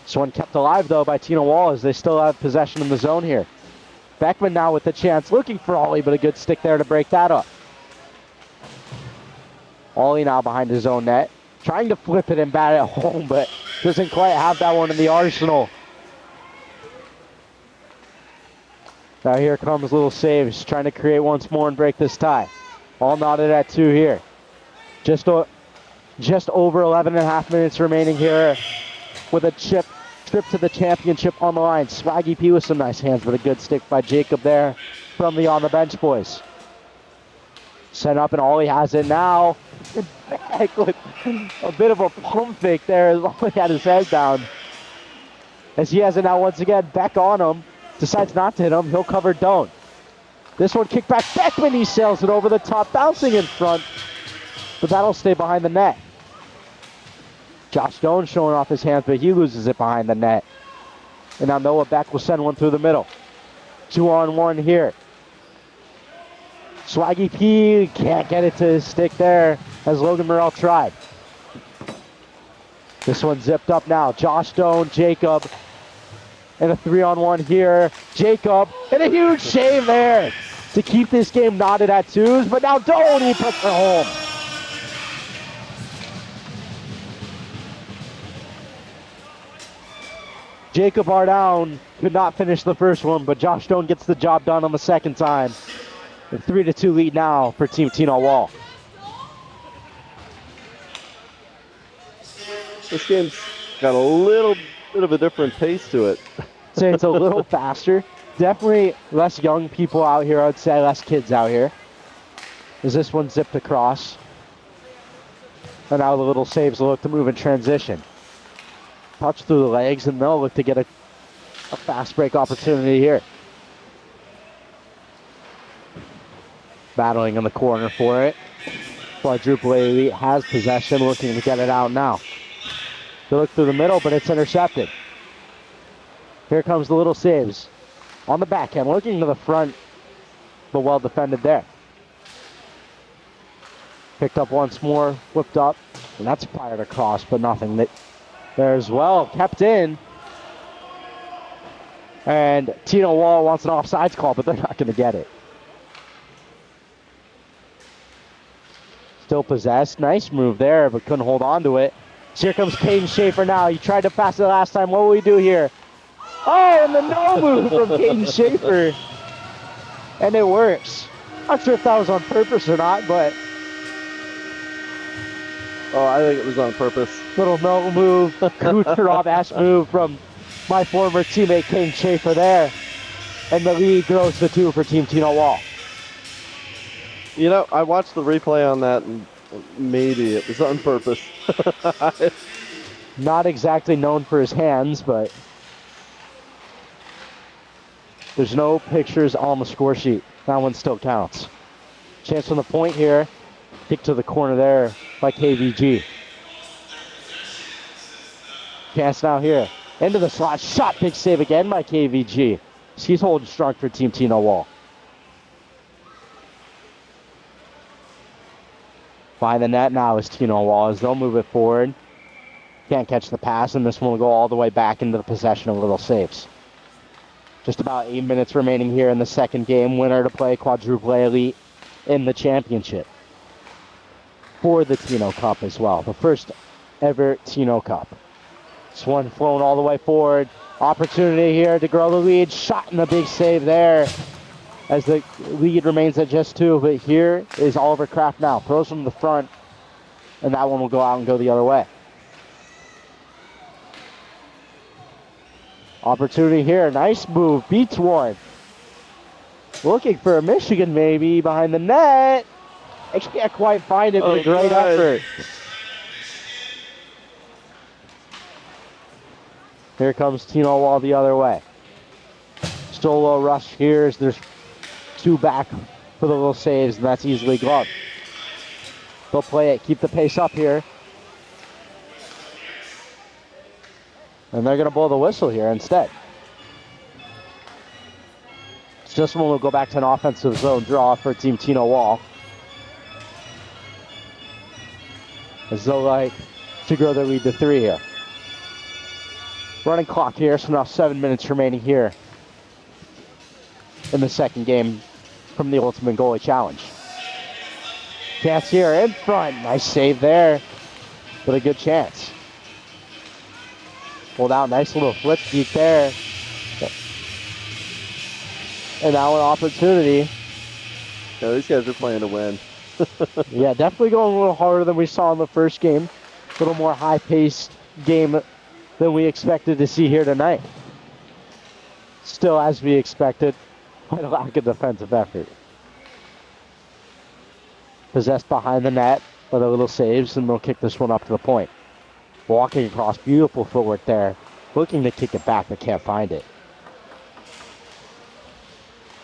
This one kept alive, though, by Tina Wall as they still have possession in the zone here. Beckmann now with the chance, looking for Ollie, but a good stick there to break that up. Ollie now behind his own net. Trying to flip it and bat it home, but doesn't quite have that one in the arsenal. Now here comes little saves, trying to create once more and break this tie. All knotted at 2 here. Just over 11.5 minutes remaining here with a trip to the championship on the line. Swaggy P with some nice hands, but a good stick by Jacob there from the on the bench boys. Sent up and Ollie has it now. Back with a bit of a pump fake there as Ollie had his head down. As he has it now once again, Beck on him. Decides not to hit him. He'll cover Doan. This one kicked back. Beckmann, he sails it over the top, bouncing in front. But that'll stay behind the net. Josh Doan showing off his hands, but he loses it behind the net. And now Noah Beck will send one through the middle. 2-on-1 here. Swaggy P can't get it to his stick there as Logan Morrell tried. This one zipped up now. Josh Doan, Jacob. And a 3-on-1 here. Jacob, and a huge save there to keep this game knotted at 2s. But now Doan, he puts it home. Jacob Bardown could not finish the first one, but Josh Doan gets the job done on the second time. A 3-2 lead now for Team Tino Wall. This game's got a little bit of a different pace to it. Say it's a little faster. Definitely less young people out here, I'd say, less kids out here. As this one zipped across. And now the little saves will look to move in transition. Touch through the legs, and they'll look to get a fast break opportunity here. Battling in the corner for it. Quadruple A Elite has possession, looking to get it out now. They look through the middle, but it's intercepted. Here comes the little saves. On the backhand, looking to the front, but well defended there. Picked up once more, whipped up, and that's fired across, but nothing there as well. Kept in. And Tino Wall wants an offsides call, but they're not going to get it. Still possessed. Nice move there, but couldn't hold on to it. So here comes Caden Schaefer now. He tried to pass it last time. What will we do here? Oh, and the no move from Caden Schaefer. And it works. Not sure if that was on purpose or not, but... Oh, I think it was on purpose. Little no move, Kucherov-esque move from my former teammate Caden Schaefer there. And the lead grows to 2 for Team Tino Wall. You know, I watched the replay on that, and maybe it was on purpose. Not exactly known for his hands, but there's no pictures on the score sheet. That one still counts. Chance from the point here. Kick to the corner there by KVG. Chance now here. Into the slot. Shot. Big save again by KVG. He's holding strong for Team Tino Wall. Behind the net now is Tino Wall as they'll move it forward. Can't catch the pass, and this one will go all the way back into the possession of little saves. Just about 8 minutes remaining here in the second game. Winner to play, Quadruple A Elite. in the championship for the Tino Cup as well. The first ever Tino Cup. This one flown all the way forward. Opportunity here to grow the lead. Shot and a big save there as the lead remains at just 2. But here is Oliver Kraft now. Throws from the front, and that one will go out and go the other way. Opportunity here. Nice move. Beats one. Looking for a Michigan maybe behind the net. I can't quite find it, but a great effort. Here comes Tino Wall the other way. Solo rush here as there's 2 back for the little saves, and that's easily gloved. They'll play it, keep the pace up here. And they're going to blow the whistle here instead. It's just one will go back to an offensive zone draw for Team Tino Wall. As they'll like to grow their lead to 3 here. Running clock here, so now 7 minutes remaining here in the second game from the Ultimate Goalie Challenge. Chance here in front. Nice save there, but a good chance. Pulled out, nice little flip feet there. And now an opportunity. Yeah, these guys are playing to win. Yeah, definitely going a little harder than we saw in the first game. A little more high-paced game than we expected to see here tonight. Still, as we expected, quite a lack of defensive effort. Possessed behind the net for the little saves, and they'll kick this one up to the point. Walking across, beautiful footwork there. Looking to kick it back, but can't find it.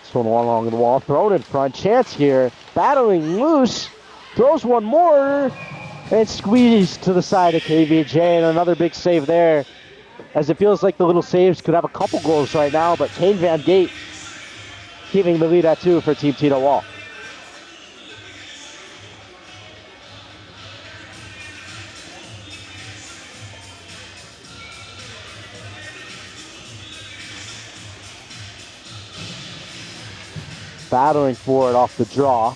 This one along the wall, thrown in front. Chance here, battling loose. Throws one more, and squeezed to the side of KVJ, and another big save there. As it feels like the little saves could have a couple goals right now, but Kane Van Gate keeping the lead at 2 for Team Tino Wall. Battling for it off the draw.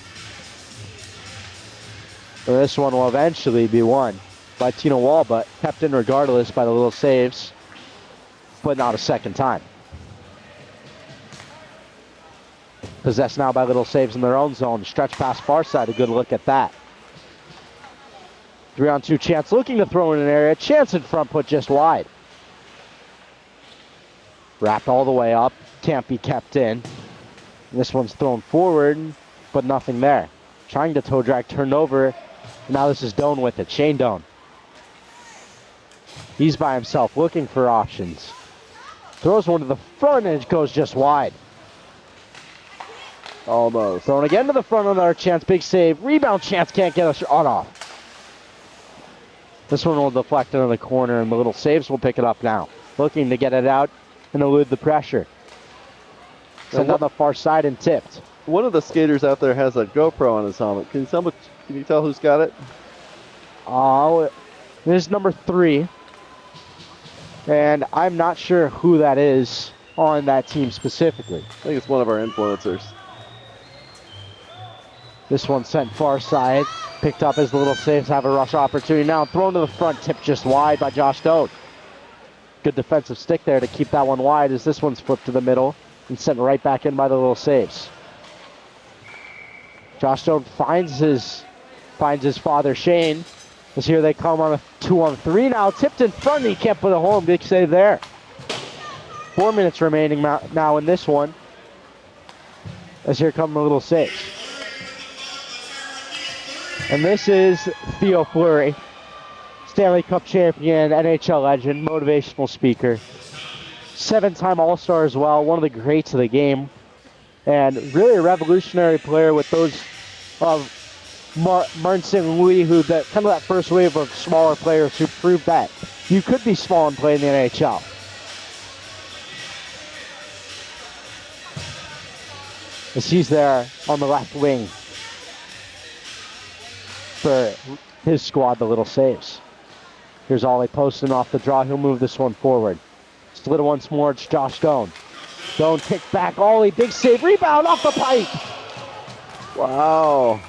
And this one will eventually be won by Tino Wall, but kept in regardless by the little saves, but not a second time. Possessed now by little saves in their own zone. Stretch past far side, a good look at that. 3-on-2 chance, looking to throw in an area. Chance in front, put just wide. Wrapped all the way up, can't be kept in. And this one's thrown forward, but nothing there. Trying to toe drag, turned over. Now this is Doan with it, Shane Doan. He's by himself, looking for options. Throws one to the front, and it goes just wide. Almost. Thrown again to the front, another chance, big save. Rebound chance, can't get a shot off. This one will deflect into the corner, and the little saves will pick it up now. Looking to get it out and elude the pressure. Sent on the far side and tipped. One of the skaters out there has a GoPro on his helmet. Can you tell who's got it? This is number 3. And I'm not sure who that is on that team specifically. I think it's one of our influencers. This one sent far side. Picked up as the little saves have a rush opportunity now. Thrown to the front, tipped just wide by Josh Doan. Good defensive stick there to keep that one wide as this one's flipped to the middle and sent right back in by the little saves. Josh Doan finds his father Shane. As here they come on a 2-on-3 now. Tipped in front, he can't put it home. Big save there. 4 minutes remaining now in this one. As here come the little saves. And this is Theo Fleury, Stanley Cup champion, NHL legend, motivational speaker. 7-time All-Star as well, one of the greats of the game. And really a revolutionary player with those of Martin St. Louis, who kind of that first wave of smaller players who proved that you could be small and play in the NHL. As he's there on the left wing for his squad, the little saves. Here's Ollie posting off the draw. He'll move this one forward. Split it once more. It's Josh Doan. Doan kicked back. Ollie, big save. Rebound off the pipe. Wow.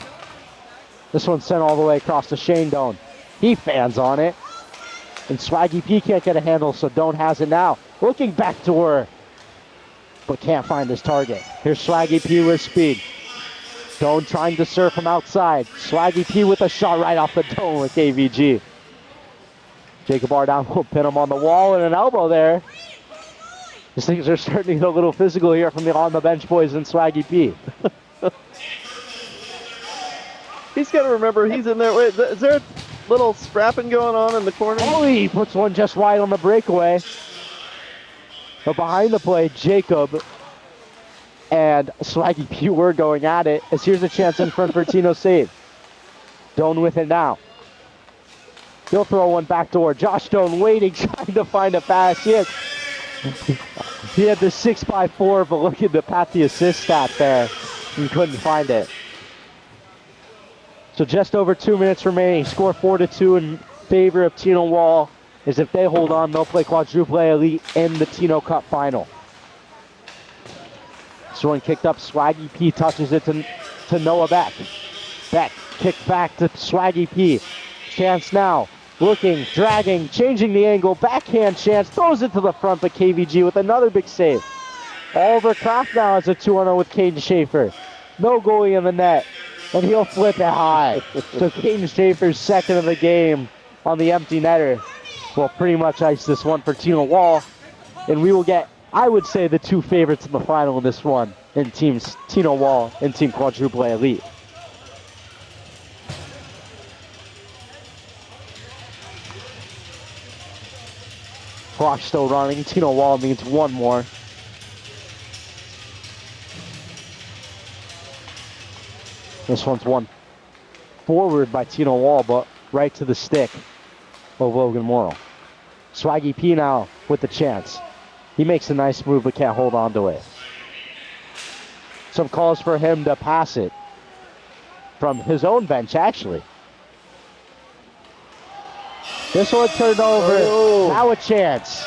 This one's sent all the way across to Shane Doan. He fans on it. And Swaggy P can't get a handle, so Doan has it now. Looking back to her, but can't find his target. Here's Swaggy P with speed. Doan trying to surf him outside. Swaggy P with a shot right off the dome with KVG. Jacob Ardown will pin him on the wall and an elbow there. These things are starting to get a little physical here from the on the bench boys and Swaggy P. He's got to remember he's in there. Wait, is there a little scrapping going on in the corner? Oh, he puts one just wide on the breakaway. But behind the play, Jacob and Swaggy P were going at it. As here's a chance in front for Tino's save. Doan with it now. He'll throw one backdoor. Josh Doan waiting, trying to find a pass. He had the 6x4, but look at the assist stat there. He couldn't find it. So just over 2 minutes remaining. Score 4-2 in favor of Tino Wall. As if they hold on, they'll play quadruple elite in the Tino Cup final. This one kicked up. Swaggy P touches it to Noah Beck. Beck kicked back to Swaggy P. Chance now. Looking, dragging, changing the angle. Backhand chance. Throws it to the front, but KVG with another big save. Oliver Kraft now has a 2-0 with Caden Schaefer. No goalie in the net. And he'll flip it high. So Caden Schaefer's second of the game on the empty netter will pretty much ice this one for Tino Wall. And we will get, I would say, the two favorites in the final in this one in teams Tino Wall and Team Quadruple Elite. Clock still running. Tino Wall needs one more. This one's won forward by Tino Wall, but right to the stick of Logan Morrell. Swaggy P now with the chance. He makes a nice move, but can't hold on to it. Some calls for him to pass it from his own bench, actually. This one turned over. Oh. Now a chance.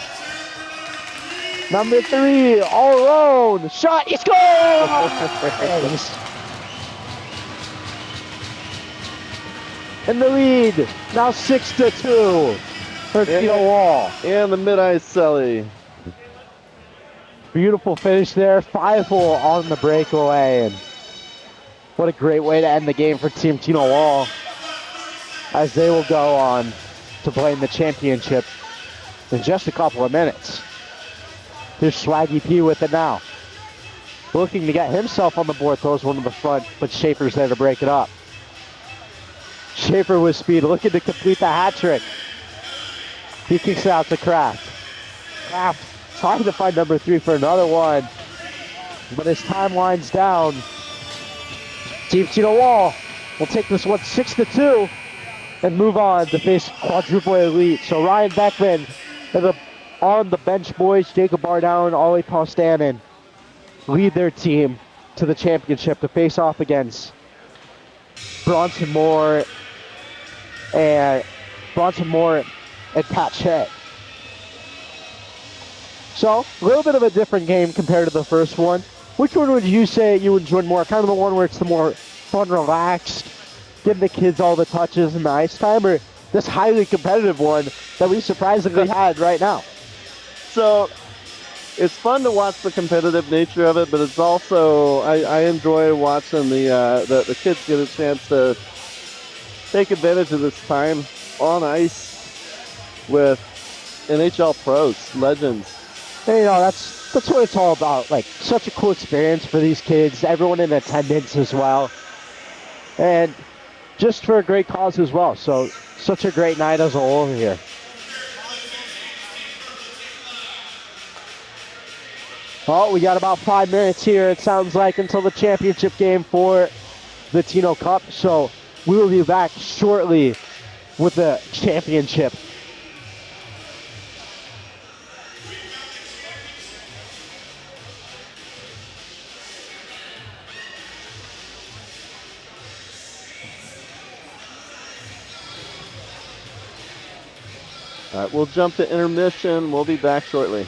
Number 3, all alone. Shot, he scores! In the lead, now 6-2 for Tino Wall. And the mid-ice celly. Beautiful finish there, 5-hole on the breakaway. And what a great way to end the game for Team Tino Wall, as they will go on to play in the championship in just a couple of minutes. Here's Swaggy P with it now. Looking to get himself on the board, throws one to the front, but Schaefer's there to break it up. Schaefer with speed, looking to complete the hat trick. He kicks it out to Kraft. Kraft trying to find number 3 for another one, but his time winds down. Team Tino Wall will take this one 6-2 and move on to face quadruple elite. So Ryan Beckmann and on the bench boys, Jacob Ardown and Ollie Postanen lead their team to the championship to face off against Bronson Moore and Pat Chet. So, a little bit of a different game compared to the first one. Which one would you say you enjoyed more? Kind of the one where it's the more fun, relaxed, giving the kids all the touches and the ice time, or this highly competitive one that we surprisingly had right now? So, it's fun to watch the competitive nature of it, but it's also, I enjoy watching the kids get a chance to take advantage of this time on ice with NHL pros, legends. And, you know, that's what it's all about. Like, such a cool experience for these kids, everyone in attendance as well. And just for a great cause as well. So, such a great night as a whole here. Well, we got about 5 minutes here, it sounds like, until the championship game for the Tino Cup. So we will be back shortly with the championship. All right, we'll jump to intermission. We'll be back shortly.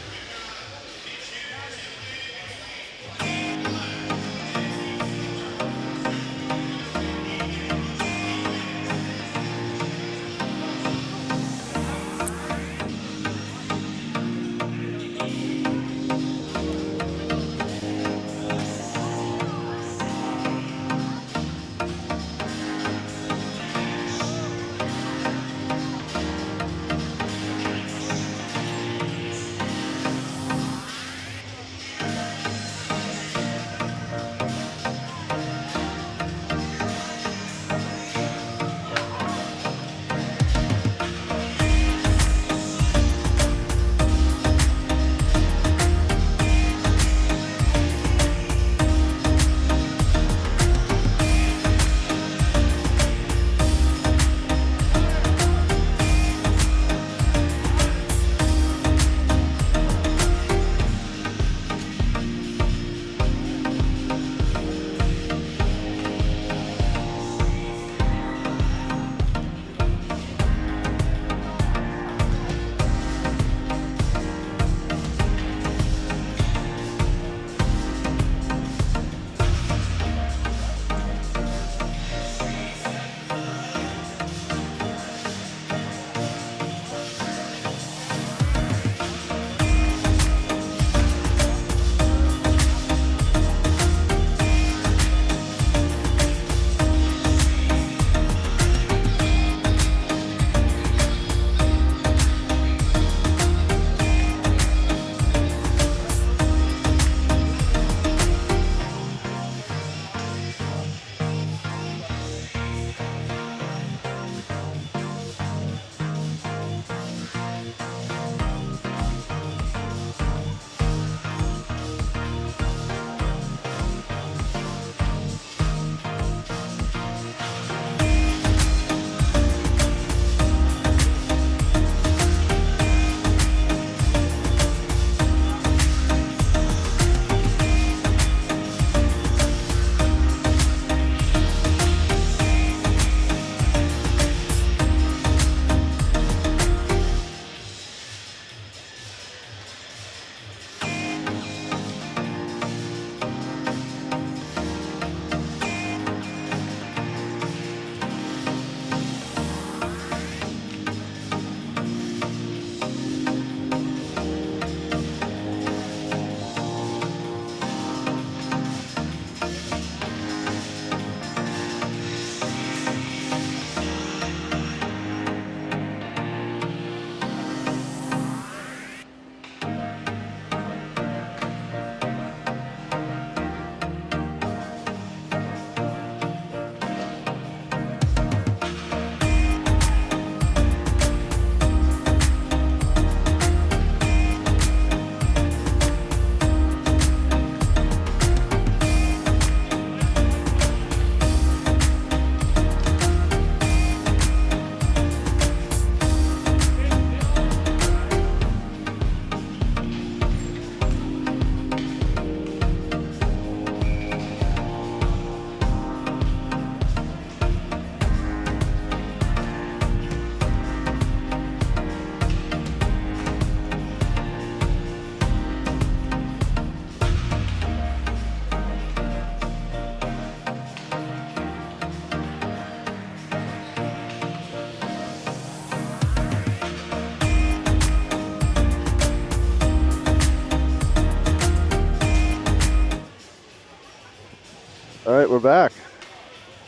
right, we're back.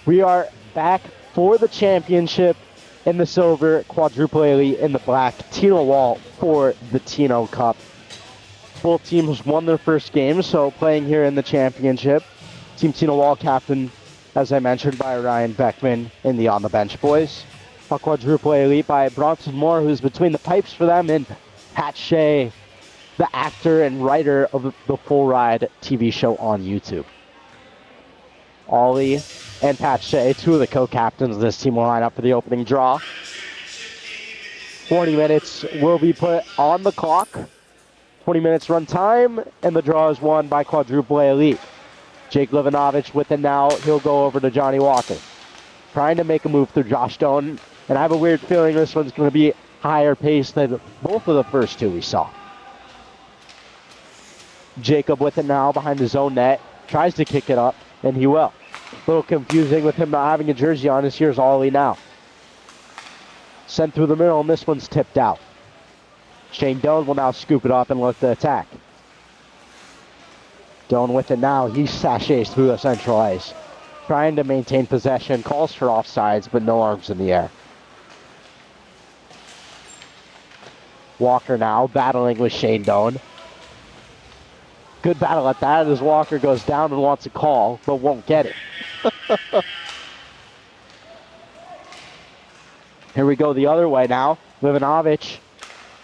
We are back for the championship in the silver, quadruple elite in the black, Tino Wall for the Tino Cup. Both teams won their first game, so playing here in the championship. Team Tino Wall captain, as I mentioned, by Ryan Beckmann in the On the Bench boys. A quadruple elite by Bronson Moore, who's between the pipes for them, and Pat Shea, the actor and writer of the Full Ride TV show on YouTube. Ollie and Pat Shea, two of the co-captains of this team, will line up for the opening draw. 40 minutes will be put on the clock. 20 minutes run time, and the draw is won by quadruple elite. Jake Livinavge with it now. He'll go over to Johnny Walker. Trying to make a move through Josh Doan, and I have a weird feeling this one's going to be higher paced than both of the first two we saw. Jacob with it now behind his own net. Tries to kick it up, and he will. A little confusing with him not having a jersey on. This here's Ollie now. Sent through the middle, and this one's tipped out. Shane Doan will now scoop it up and look to attack. Doan with it now. He sachets through the central ice. Trying to maintain possession. Calls for offsides, but no arms in the air. Walker now battling with Shane Doan. Good battle at that as Walker goes down and wants a call, but won't get it. Here we go the other way now. Livinavge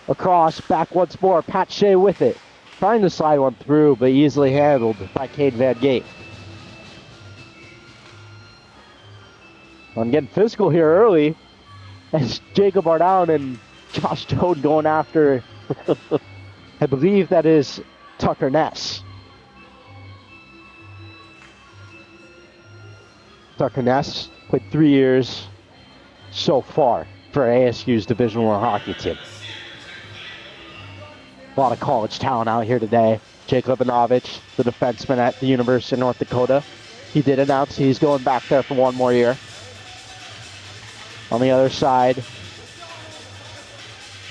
across, back once more. Pat Shea with it. Trying to slide one through, but easily handled by Cade Van Gate. I'm getting physical here early as Jacob are down and Josh Doan going after, I believe that is Tucker Ness. Tucker Ness played 3 years so far for ASU's Division I hockey team. A lot of college talent out here today. Jake Livinavge, the defenseman at the University of North Dakota. He did announce he's going back there for one more year. On the other side, a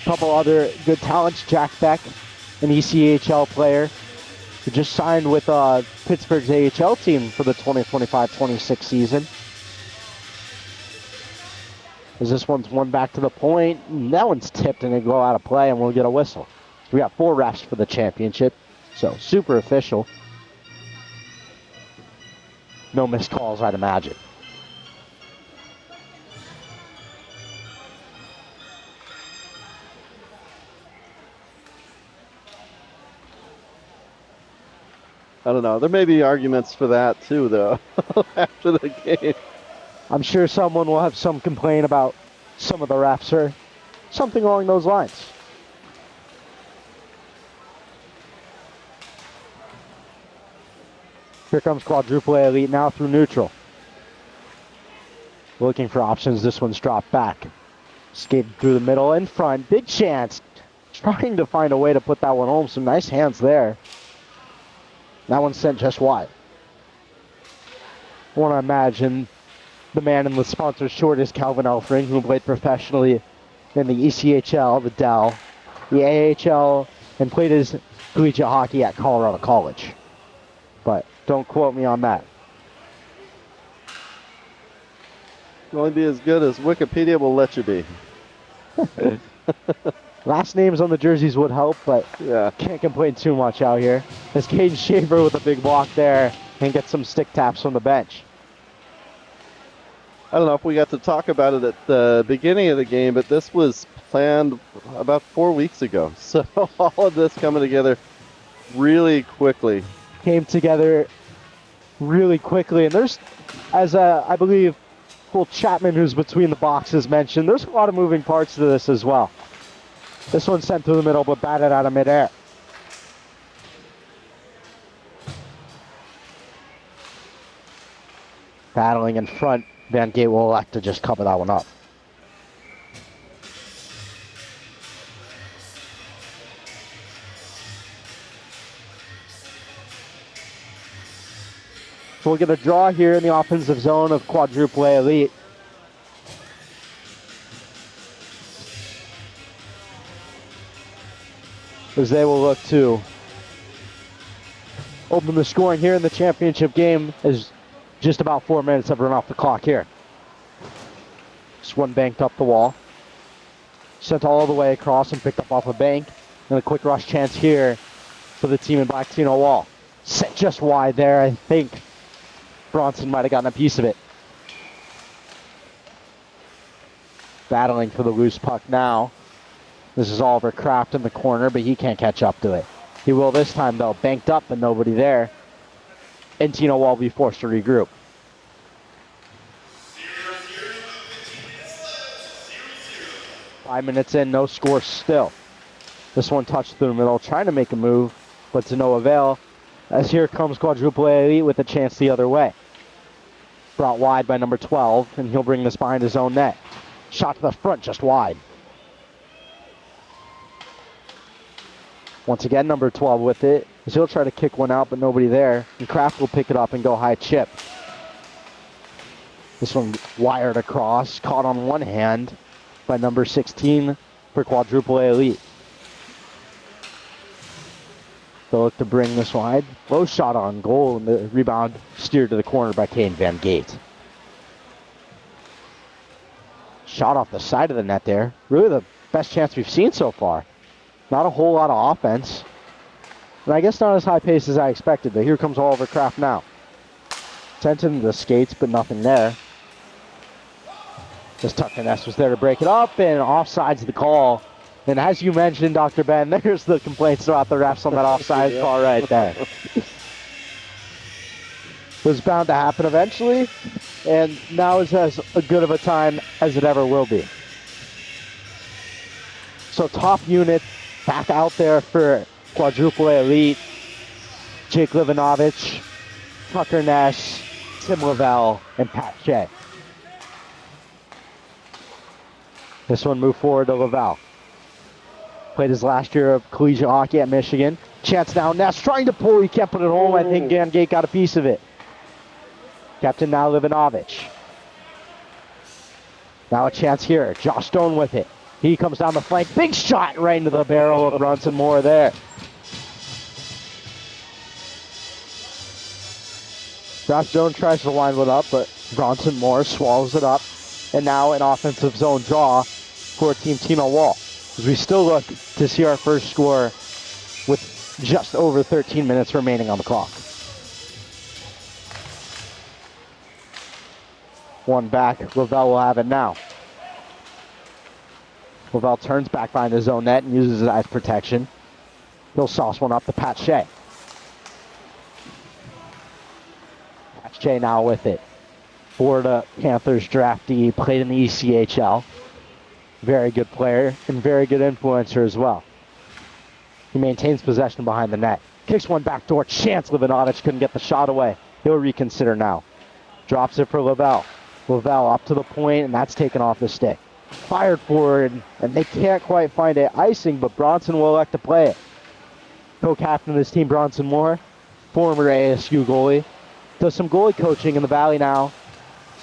couple other good talents. Jack Beck, an ECHL player who just signed with Pittsburgh's AHL team for the 2025-26 season. As this one's one back to the point, and that one's tipped and it'll go out of play and we'll get a whistle. We got 4 refs for the championship, so super official. No missed calls, I'd imagine. I don't know. There may be arguments for that too, though, after the game. I'm sure someone will have some complaint about some of the refs or something along those lines. Here comes quadruple A elite now through neutral. Looking for options. This one's dropped back. Skated through the middle in front. Big chance. Trying to find a way to put that one home. Some nice hands there. That one's sent just wide. I want to imagine the man in the sponsor's short is Calvin Elfring, who played professionally in the ECHL, the Dell, the AHL, and played his collegiate hockey at Colorado College. But don't quote me on that. You'll only be as good as Wikipedia will let you be. Last names on the jerseys would help, but Yeah. can't complain too much out here. As Caden Shaver with a big block there and get some stick taps from the bench. I don't know if we got to talk about it at the beginning of the game, but this was planned about 4 weeks ago. So all of this coming together really quickly. Came together really quickly, and there's, as I believe Cole Chapman, who's between the boxes, mentioned, there's a lot of moving parts to this as well. This one's sent through the middle, but batted out of midair. Battling in front, Van Gate will elect to just cover that one up. So we'll get a draw here in the offensive zone of quadruple A elite. As they will look to open the scoring here in the championship game as Just about 4 minutes have run off the clock here. This one banked up the wall. Sent all the way across and picked up off a bank. And a quick rush chance here for the team in black Tino wall. Set just wide there. I think Bronson might have gotten a piece of it. Battling for the loose puck now. This is Oliver Kraft in the corner, but he can't catch up to it. He will this time, though. Banked up, but nobody there. And Tino Wall will be forced to regroup. Five minutes in, no score still. This one touched through the middle, trying to make a move, but to no avail. As here comes Quadruple A Elite with a chance the other way. Brought wide by number 12, and he'll bring this behind his own net. Shot to the front, just wide. Once again, number 12 with it. As he'll try to kick one out, but nobody there. And Kraft will pick it up and go high chip. This one wired across, caught on one hand by number 16 for Quadruple A Elite. They'll look to bring this wide. Low shot on goal, and the rebound steered to the corner by Kane Van Gate. Shot off the side of the net there. Really the best chance we've seen so far. Not a whole lot of offense. And I guess not as high pace as I expected, but here comes Oliver Kraft now. Sent into the skates, but nothing there. This Tucker Ness was there to break it up, and offside's the call. And as you mentioned, Dr. Ben, there's the complaints about the refs on that offside call right there. It was bound to happen eventually, and now is as good of a time as it ever will be. So top unit back out there for Quadruple A Elite. Jake Livinavge, Tucker Ness, Tim Lovell, and Pat Shea. This one moved forward to Lovell. Played his last year of collegiate hockey at Michigan. Chance now, Ness trying to pull, he can't put it home. I think Van Gate got a piece of it. Captain now Livinavge. Now a chance here, Josh Doan with it. He comes down the flank, big shot right into the barrel of Bronson Moore there. Josh Doan tries to line it up, but Bronson Moore swallows it up. And now an offensive zone draw for Team Tino Wall. As we still look to see our first score with just over 13 minutes remaining on the clock. One back, Lovell will have it now. Lovell turns back behind his own net and uses it as protection. He'll sauce one up to Pat Shea. Pat Shea now with it. Florida Panthers draftee, played in the ECHL. Very good player and very good influencer as well. He maintains possession behind the net. Kicks one backdoor chance. Livinavge couldn't get the shot away. He'll reconsider now. Drops it for Lovell. Lovell up to the point, and that's taken off the stick. Fired forward, and they can't quite find it. Icing, but Bronson will elect to play it. Co-captain of this team, Bronson Moore, former ASU goalie. Does some goalie coaching in the Valley now,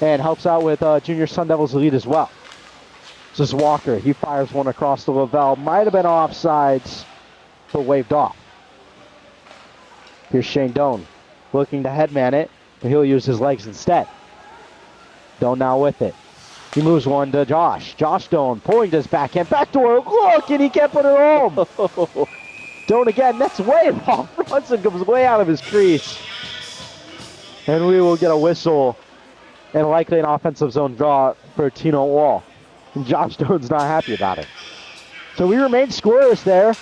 and helps out with Junior Sun Devils Elite as well. This is Walker. He fires one across the Lovell. Might have been offsides, but waved off. Here's Shane Doan looking to headman it, and he'll use his legs instead. Doan now with it. He moves one to Josh. Josh Doan pulling to his backhand. Backdoor, look, and he can't put it home. Doan again, that's way off. Bronson comes way out of his crease. And we will get a whistle and likely an offensive zone draw for Tino Wall. And Josh Doan's not happy about it. So we remain scoreless there,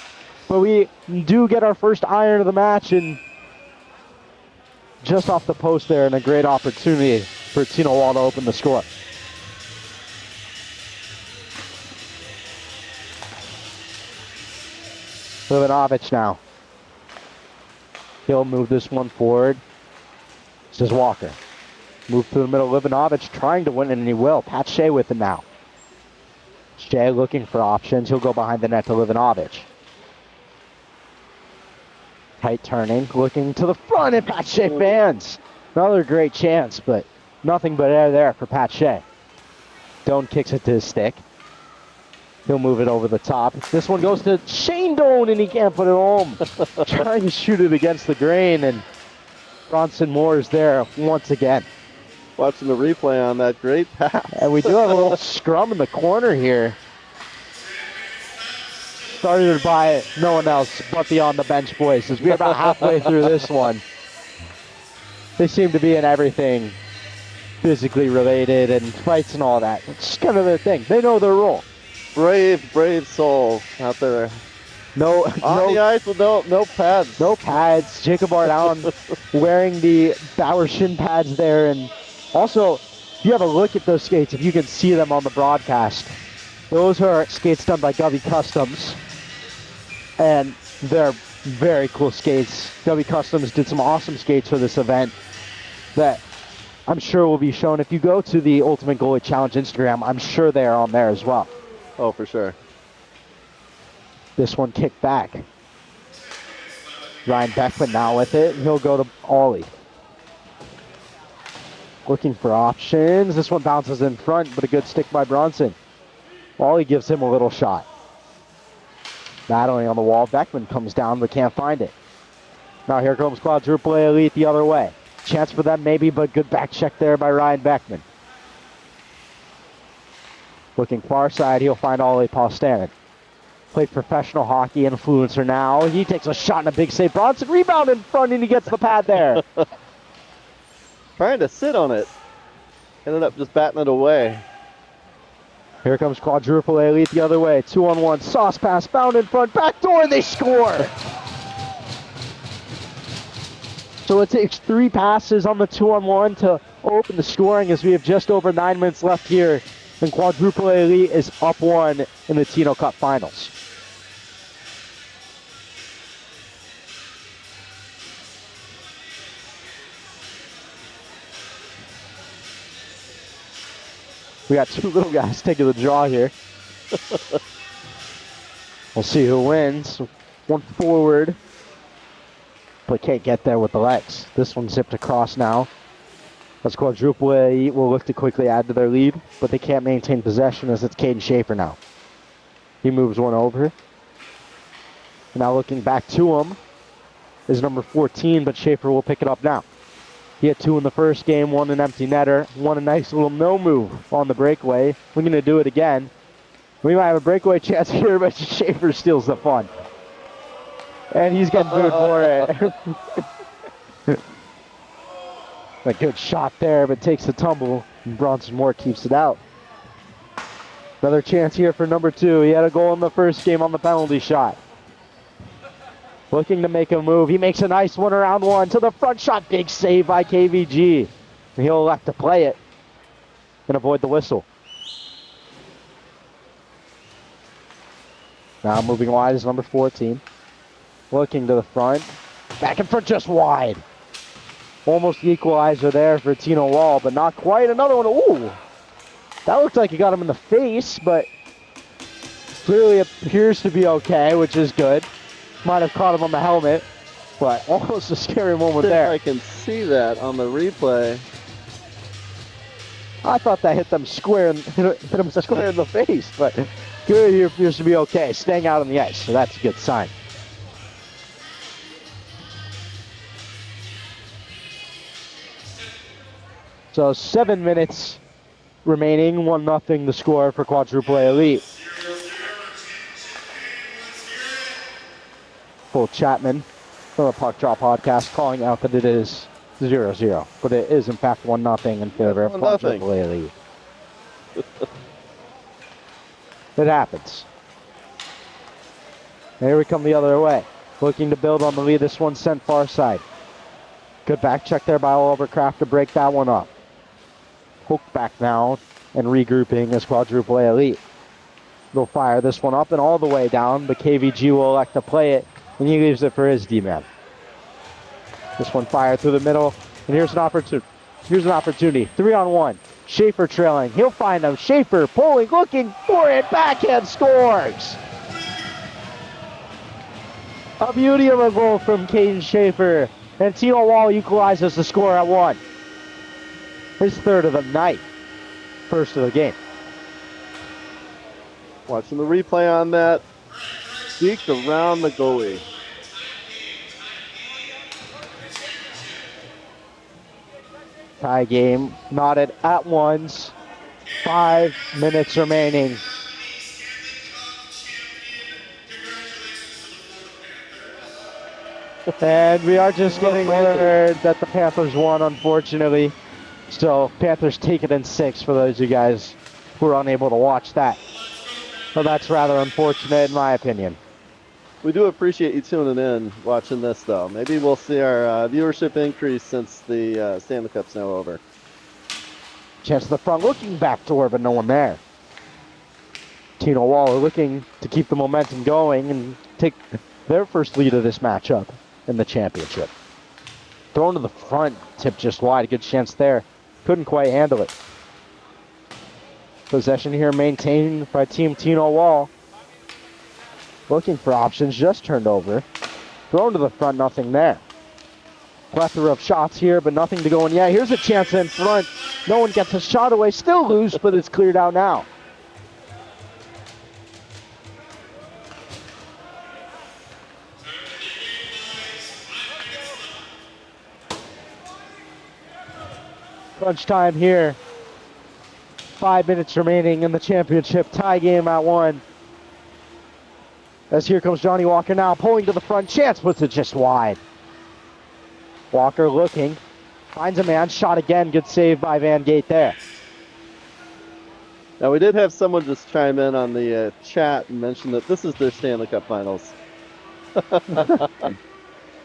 but we do get our first iron of the match, and just off the post there, and a great opportunity for Tino Wall to open the score. Livinavge now. He'll move this one forward. This is Walker. Move to the middle. Livinavge trying to win it, and he will. Pat Shea with it now. Shea looking for options. He'll go behind the net to Livinavge. Tight turning, looking to the front, and Pat Shea fans. Another great chance, but nothing but air there for Pat Shea. Doan kicks it to his stick. He'll move it over the top. This one goes to Shane Doan, and he can't put it home. Trying to shoot it against the grain, and Bronson Moore is there once again. Watching the replay on that great pass. And we do have a little scrum in the corner here. Started by no one else but the on the bench boys, as we're about halfway through this one. They seem to be in everything physically related and fights and all that. It's just kind of their thing. They know their role. Brave souls out there. No, on the ice with no pads. No pads. Jacob Ardown wearing the Bauer shin pads there. And also, if you have a look at those skates, if you can see them on the broadcast, those are skates done by Goalie Customs. And they're very cool skates. Goalie Customs did some awesome skates for this event that I'm sure will be shown. If you go to the Ultimate Goalie Challenge Instagram, I'm sure they are on there as well. Oh, for sure. This one kicked back. Ryan Beckmann now with it, and he'll go to Ollie. Looking for options. This one bounces in front, but a good stick by Bronson. Ollie gives him a little shot. Battling on the wall. Beckmann comes down, but can't find it. Now here comes Quadruple A Elite the other way. Chance for them maybe, but good back check there by Ryan Beckmann. Looking far side, he'll find Ollie Paulstanen. Played professional hockey influencer now. He takes a shot and a big save. Bronson rebound in front and he gets the pad there. Trying to sit on it. Ended up just batting it away. Here comes Quadruple A Elite the other way. 2-on-1. Sauce pass found in front. Back door and they score. So it takes 3 passes on the 2-on-1 to open the scoring as we have just over 9 minutes left here. And Quadruple A Elite is up 1 in the Tino Cup Finals. We got 2 little guys taking the draw here. We'll see who wins. One forward, but can't get there with the legs. This one zipped across now. As Quadruple A Elite will look to quickly add to their lead, but they can't maintain possession as it's Caden Schaefer now. He moves one over. Now looking back to him is number 14, but Schaefer will pick it up now. He had 2 in the first game, 1 an empty netter, 1 a nice little no move on the breakaway. We're going to do it again. We might have a breakaway chance here, but Schaefer steals the fun. And he's getting booed for it. A good shot there, but takes the tumble. And Bronson Moore keeps it out. Another chance here for number 2. He had a goal in the first game on the penalty shot. Looking to make a move. He makes a nice one around 1 to the front shot. Big save by KVG. And he'll elect to play it and avoid the whistle. Now moving wide is number 14. Looking to the front. Back in front just wide. Almost the equalizer there for Tino Wall, but not quite. Another one. Ooh! That looked like he got him in the face, but clearly appears to be okay, which is good. Might have caught him on the helmet, but almost a scary moment there. I can see that on the replay. I thought that hit them square and hit him square in the face, but clearly he appears to be okay, staying out on the ice, so that's a good sign. So 7 minutes remaining, 1-0 the score for Quadruple A Elite. Full Chapman from the Puck Drop Podcast calling out that it is 0-0, but it is in fact 1-0 in favor of Quadruple A Elite. It happens. Here we come the other way. Looking to build on the lead. This one sent far side. Good back check there by Oliver Kraft to break that one up. Hook back now and regrouping as Quadruple A Elite. They'll fire this one up and all the way down, but KVG will elect to play it, and he leaves it for his D-man. This one fired through the middle, and here's an opportunity. 3-on-1. Schaefer trailing. He'll find him. Schaefer pulling, looking for it. Backhand scores. A beauty of a goal from Caden Schaefer. And Tino Wall equalizes the score at 1. His 3rd of the night. 1st of the game. Watching the replay on that. Deked around the goalie. Tie game, knotted at once. 5 minutes remaining. And we are just getting word that the Panthers won, unfortunately. So Panthers take it in 6 for those of you guys who are unable to watch that. So that's rather unfortunate in my opinion. We do appreciate you tuning in, watching this, though. Maybe we'll see our viewership increase since the Stanley Cup's now over. Chance to the front, looking back door, but no one there. Tino Waller looking to keep the momentum going and take their first lead of this matchup in the championship. Thrown to the front, tip just wide, a good chance there. Couldn't quite handle it. Possession here maintained by Team Tino Wall. Looking for options, just turned over. Thrown to the front, nothing there. Plethora of shots here, but nothing to go in yet. Here's a chance in front. No one gets a shot away. Still loose, but it's cleared out now. Crunch time here. 5 minutes remaining in the championship. Tie game at 1. As here comes Johnny Walker now, pulling to the front. Chance puts it just wide. Walker looking. Finds a man. Shot again. Good save by Van Gate there. Now, we did have someone just chime in on the chat and mention that this is their Stanley Cup Finals.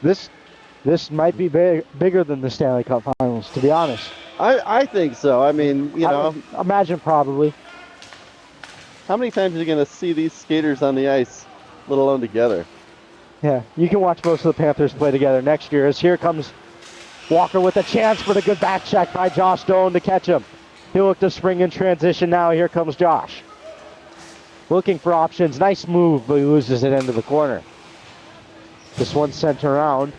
This might be bigger than the Stanley Cup Finals, to be honest. I think so. I mean, you know. Imagine probably. How many times are you going to see these skaters on the ice, let alone together? Yeah, you can watch most of the Panthers play together next year. As here comes Walker with a chance for the good back check by Josh Doan to catch him. He'll look to spring in transition now. Here comes Josh. Looking for options. Nice move, but he loses it into the corner. This one's sent around.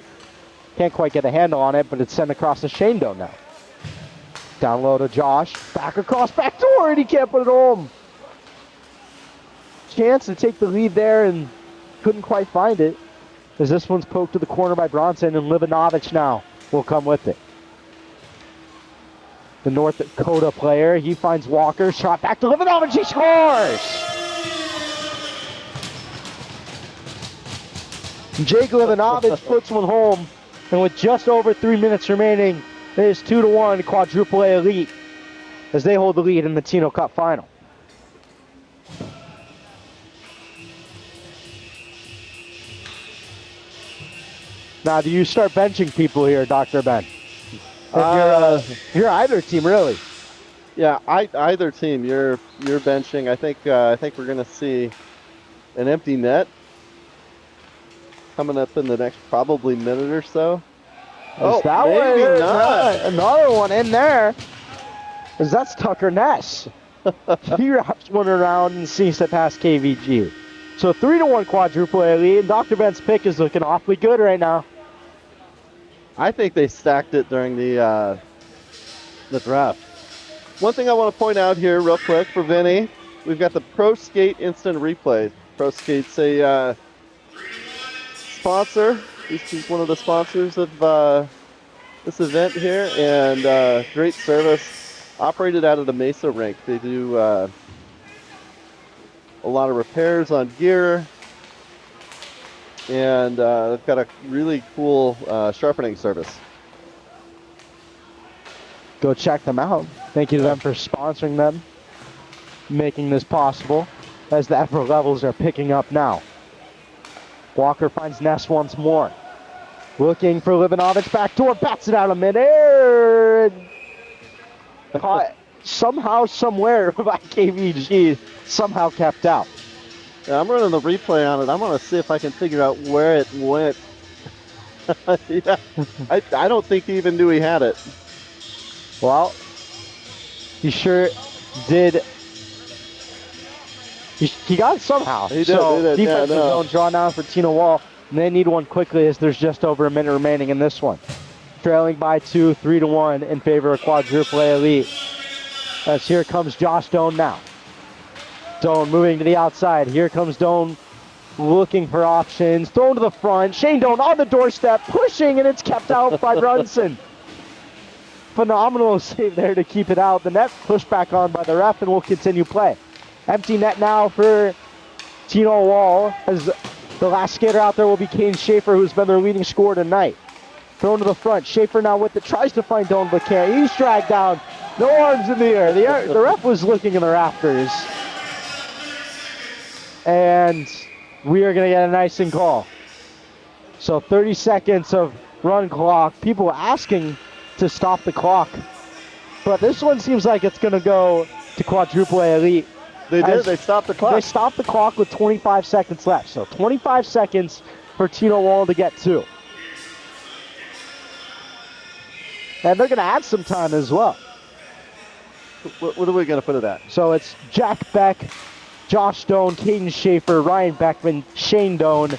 Can't quite get a handle on it, but it's sent across to Shane Doan now. Down low to Josh. Back across, back door, and he can't put it home. Chance to take the lead there and couldn't quite find it. As this one's poked to the corner by Bronson, and Livinavge now will come with it. The North Dakota player, he finds Walker, shot back to Livinavge, he scores! Jake Livinavge puts one home, and with just over 3 minutes remaining, it is 2-1 Quadruple A Elite as they hold the lead in the Tino Cup final. Now, do you start benching people here, Dr. Ben? You're either team, really. Yeah, either team. You're benching. I think we're going to see an empty net coming up in the next probably minute or so. Oh, that maybe not. Another one in there. Because that's Tucker Ness. He wraps one around and sees it past KVG. So 3-1 Quadruple A lead. And Dr. Ben's pick is looking awfully good right now. I think they stacked it during the draft. One thing I want to point out here real quick for Vinny, we've got the Pro Skate Instant Replay. Pro Skate's a sponsor. He's one of the sponsors of this event here, and great service. Operated out of the Mesa rink. They do a lot of repairs on gear, and they've got a really cool sharpening service. Go check them out. Thank you to them for sponsoring them, making this possible, as the effort levels are picking up now. Walker finds Ness once more. Looking for Livinavge, backdoor, bats it out of midair. Caught somehow, somewhere by KVG, somehow kept out. Yeah, I'm running the replay on it. I'm going to see if I can figure out where it went. Yeah, I don't think he even knew he had it. Well, he sure did. He got it somehow. He did. Defensive zone drawn down for Tino Wall. And they need one quickly as there's just over a minute remaining in this one. Trailing by 2, 3-1 in favor of Quadruple A Elite. As here comes Josh Doan now. Doan moving to the outside. Here comes Doan looking for options. Thrown to the front. Shane Doan on the doorstep, pushing, and it's kept out by Brunson. phenomenal save there to keep it out. The net pushed back on by the ref, and we'll continue play. Empty net now for Tino Wall, as the last skater out there will be Kane Schaefer, who's been their leading scorer tonight. Thrown to the front. Schaefer now with it, tries to find Doan, but can't. He's dragged down. No arms in the air. The ref was looking in the rafters. And we are going to get an icing call. So 30 seconds of run clock. People asking to stop the clock. But this one seems like it's going to go to quadruple A elite. They did. They stopped the clock. They stopped the clock with 25 seconds left. So 25 seconds for Tino Wall to get 2. And they're going to add some time as well. What are we going to put it at? So it's Jack Beck, Josh Doan, Caden Schaefer, Ryan Beckmann, Shane Doan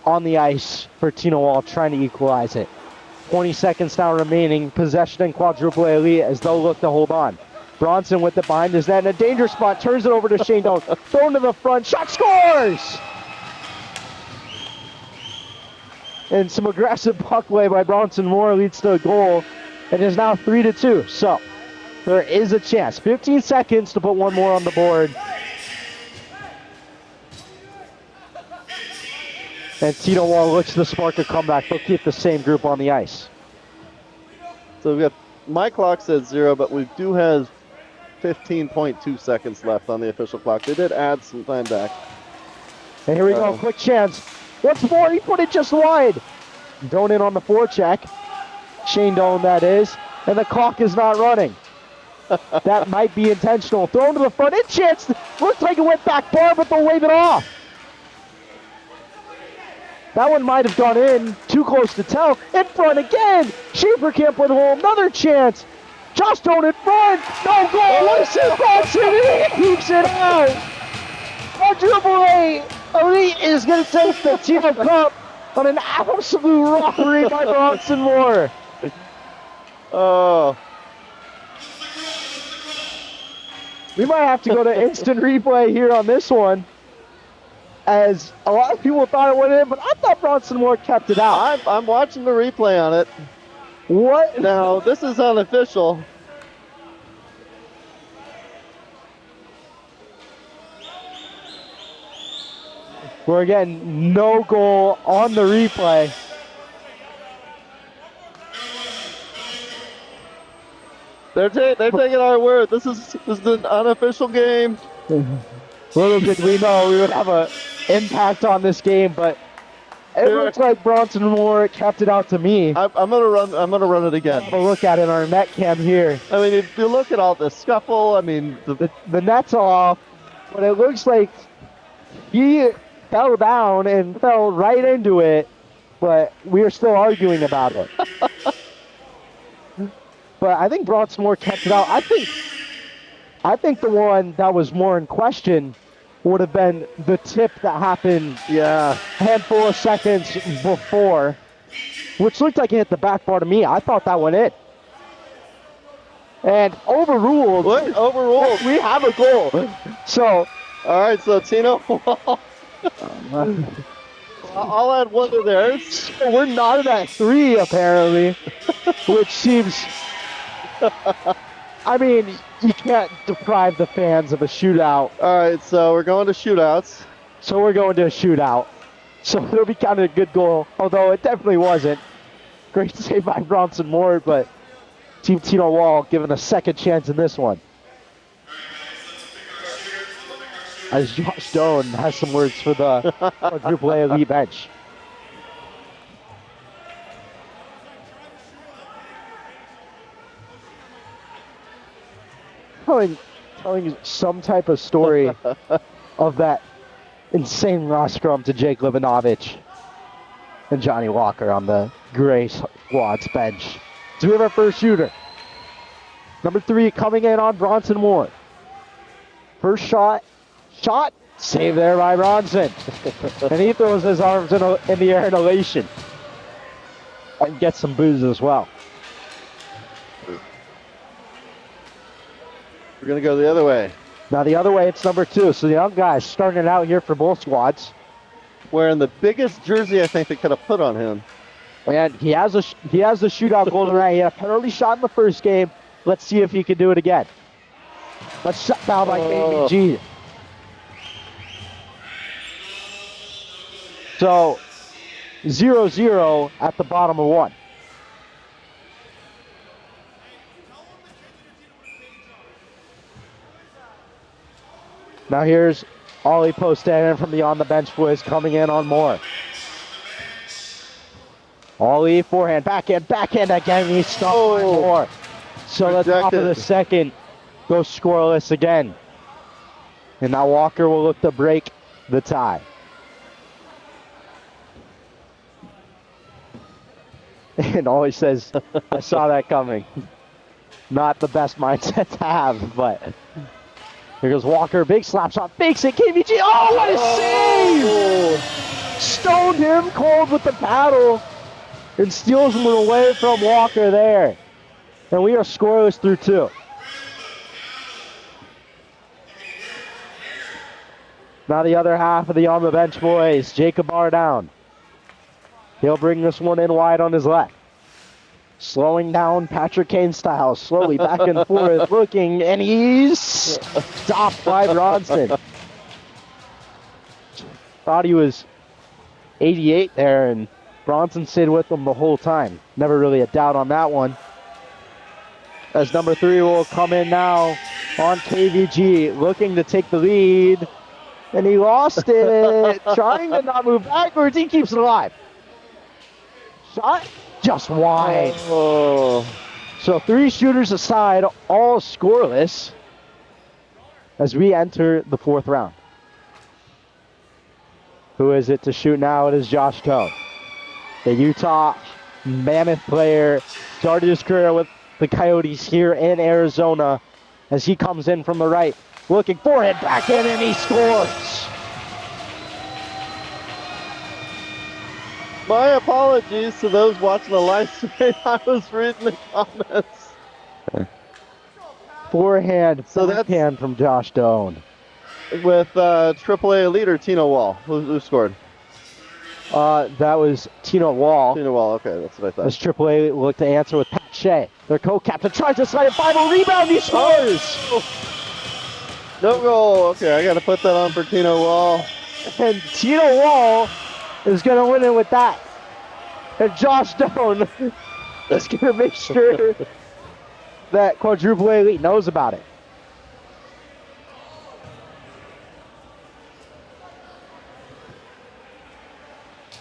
on the ice for Tino Wall, trying to equalize it. 20 seconds now remaining. Possession in quadruple A elite as they'll look to hold on. Bronson with it behind his net in a dangerous spot, turns it over to Shane Doan. Thrown to the front, shot, scores! And some aggressive puck play by Bronson Moore leads to a goal. It is now 3-2. So there is a chance. 15 seconds to put one more on the board. And Tino Wall looks to spark a comeback. They'll keep the same group on the ice. So we've got, my clock says 0, but we do have 15.2 seconds left on the official clock. They did add some time back. And here we go, quick chance. Once more, he put it just wide. Doan in on the forecheck. Shane Doan, that is. And the clock is not running. That might be intentional. Thrown to the front, in chance. Looks like it went back far, but they'll wave it off. That one might have gone in. Too close to tell. In front again. Schaefer can't put home. Another chance. Josh Doan in front. No goal. Listen, Bronson. He keeps it out. Quadruple A elite is going to take the Tino Cup on an absolute robbery by Bronson Moore. Oh. We might have to go to instant replay here on this one, as a lot of people thought it went in, but I thought Bronson Moore kept it out. I'm watching the replay on it. What? Now, this is unofficial. We're getting no goal on the replay. They're taking our word. This is an unofficial game. Little did we know we would have an impact on this game, but it looks like Bronson Moore kept it out to me. I'm gonna run it again. Have a look at it on our net cam here. I mean, if you look at all the scuffle, I mean, The net's off, but it looks like he fell down and fell right into it, but we are still arguing about it. But I think Bronson Moore kept it out. I think the one that was more in question would have been the tip that happened a handful of seconds before, which looked like it hit the back bar to me. I thought that went in. And overruled. What? Overruled. We have a goal. So. All right, so Tino, I'll add one to theirs. We're not at 3, apparently, which seems... I mean, you can't deprive the fans of a shootout. All right, so we're going to shootouts. So we're going to a shootout. So it'll be kind of a good goal, although it definitely wasn't. Great save by Bronson Moore, but Team Tino Wall given a second chance in this one. As Josh Doan has some words for the quadruple A elite bench. Telling some type of story of that insane rostrum to Jake Livinavge and Johnny Walker on the Gray Squad's bench. So we have our first shooter. Number 3 coming in on Bronson Moore. First shot, save there by Bronson. And he throws his arms in the air in elation. And gets some boos as well. We're going to go the other way. Now the other way, it's number 2. So the young guys starting it out here for both squads. Wearing the biggest jersey I think they could have put on him. And he has the shootout goal tonight. He had a penalty shot in the first game. Let's see if he can do it again. Let's shut down by KVG. So 0-0 at the bottom of one. Now here's Ollie Postanen from the on the bench boys coming in on Moore. Ollie, forehand, backhand again. He's stopped by Moore. So the top of the second goes scoreless again. And now Walker will look to break the tie. And Ollie says, I saw that coming. Not the best mindset to have, but here goes Walker. Big slap shot. Fakes it. KVG. Oh, what a save! Stoned him cold with the paddle and steals him away from Walker there. And we are scoreless through two. Now the other half of the on the bench boys. Jacob Barr down. He'll bring this one in wide on his left. Slowing down Patrick Kane style. Slowly back and forth looking. And he's stopped by Bronson. Thought he was 88 there, and Bronson stayed with him the whole time. Never really a doubt on that one. As number 3 will come in now on KVG. Looking to take the lead. And he lost it. Trying to not move backwards. He keeps it alive. Shot just wide. Oh. So 3 shooters aside, all scoreless as we enter the 4th round. Who is it to shoot now? It is Josh Doan. The Utah Mammoth player started his career with the Coyotes here in Arizona as he comes in from the right. Looking forehand, backhand, and he scores. My apologies to those watching the live stream. I was reading the comments. Forehand, so backhand from Josh Doan. With AAA leader Tino Wall. Who scored? That was Tino Wall. Tino Wall, okay, that's what I thought. As AAA looked to answer with Pat Shea. Their co-captain tries to slide a 5-0 rebound. He scores! No goal. Okay, I got to put that on for Tino Wall. And Tino Wall is going to win it with that. And Josh Doan is going to make sure that quadruple A elite knows about it.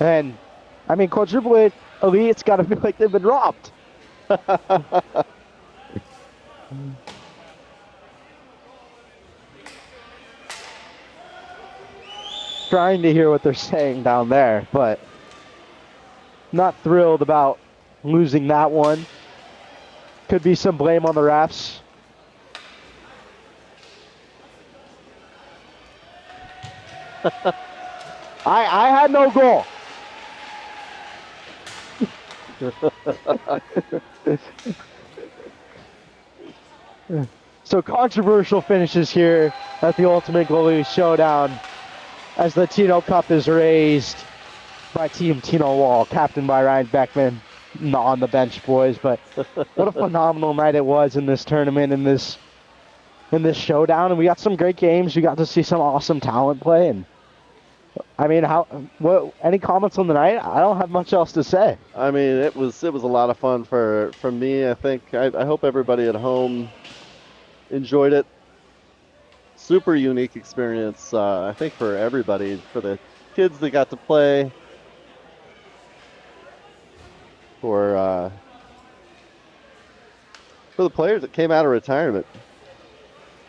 And, I mean, quadruple A elite's got to feel like they've been robbed. Trying to hear what they're saying down there, but not thrilled about losing that one. Could be some blame on the refs. I had no goal. So controversial finishes here at the Ultimate Goalie Showdown as the Tino Cup is raised by Team Tino Wall, captained by Ryan Beckmann on the bench boys. But what a phenomenal night it was in this tournament, in this showdown, and we got some great games. We got to see some awesome talent play, and I mean, any comments on the night? I don't have much else to say. I mean, it was a lot of fun for me. I think I hope everybody at home enjoyed it. Super unique experience, I think, for everybody, for the kids that got to play, for the players that came out of retirement.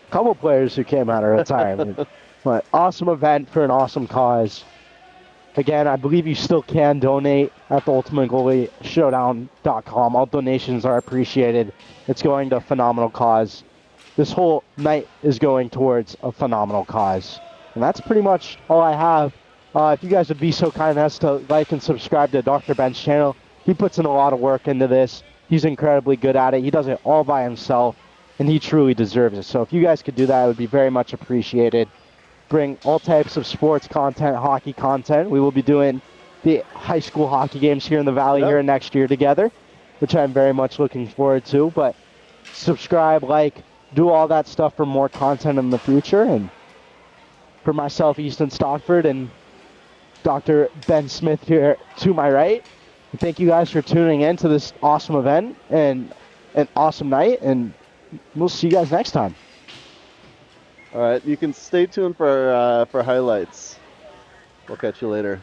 A couple players who came out of retirement. But awesome event for an awesome cause. Again, I believe you still can donate at the ultimategoalieshowdown.com. All donations are appreciated. It's going to a phenomenal cause. This whole night is going towards a phenomenal cause. And that's pretty much all I have. If you guys would be so kind as to like and subscribe to Dr. Ben's channel. He puts in a lot of work into this. He's incredibly good at it. He does it all by himself, and he truly deserves it. So if you guys could do that, it would be very much appreciated. Bring all types of sports content, hockey content. We will be doing the high school hockey games here in the Valley Yep. here next year together, which I'm very much looking forward to. But subscribe, like, do all that stuff for more content in the future. And for myself, Easton Stockford, and Dr. Ben Smith here to my right, thank you guys for tuning in to this awesome event and an awesome night, and we'll see you guys next time. All right, you can stay tuned for highlights. We'll catch you later.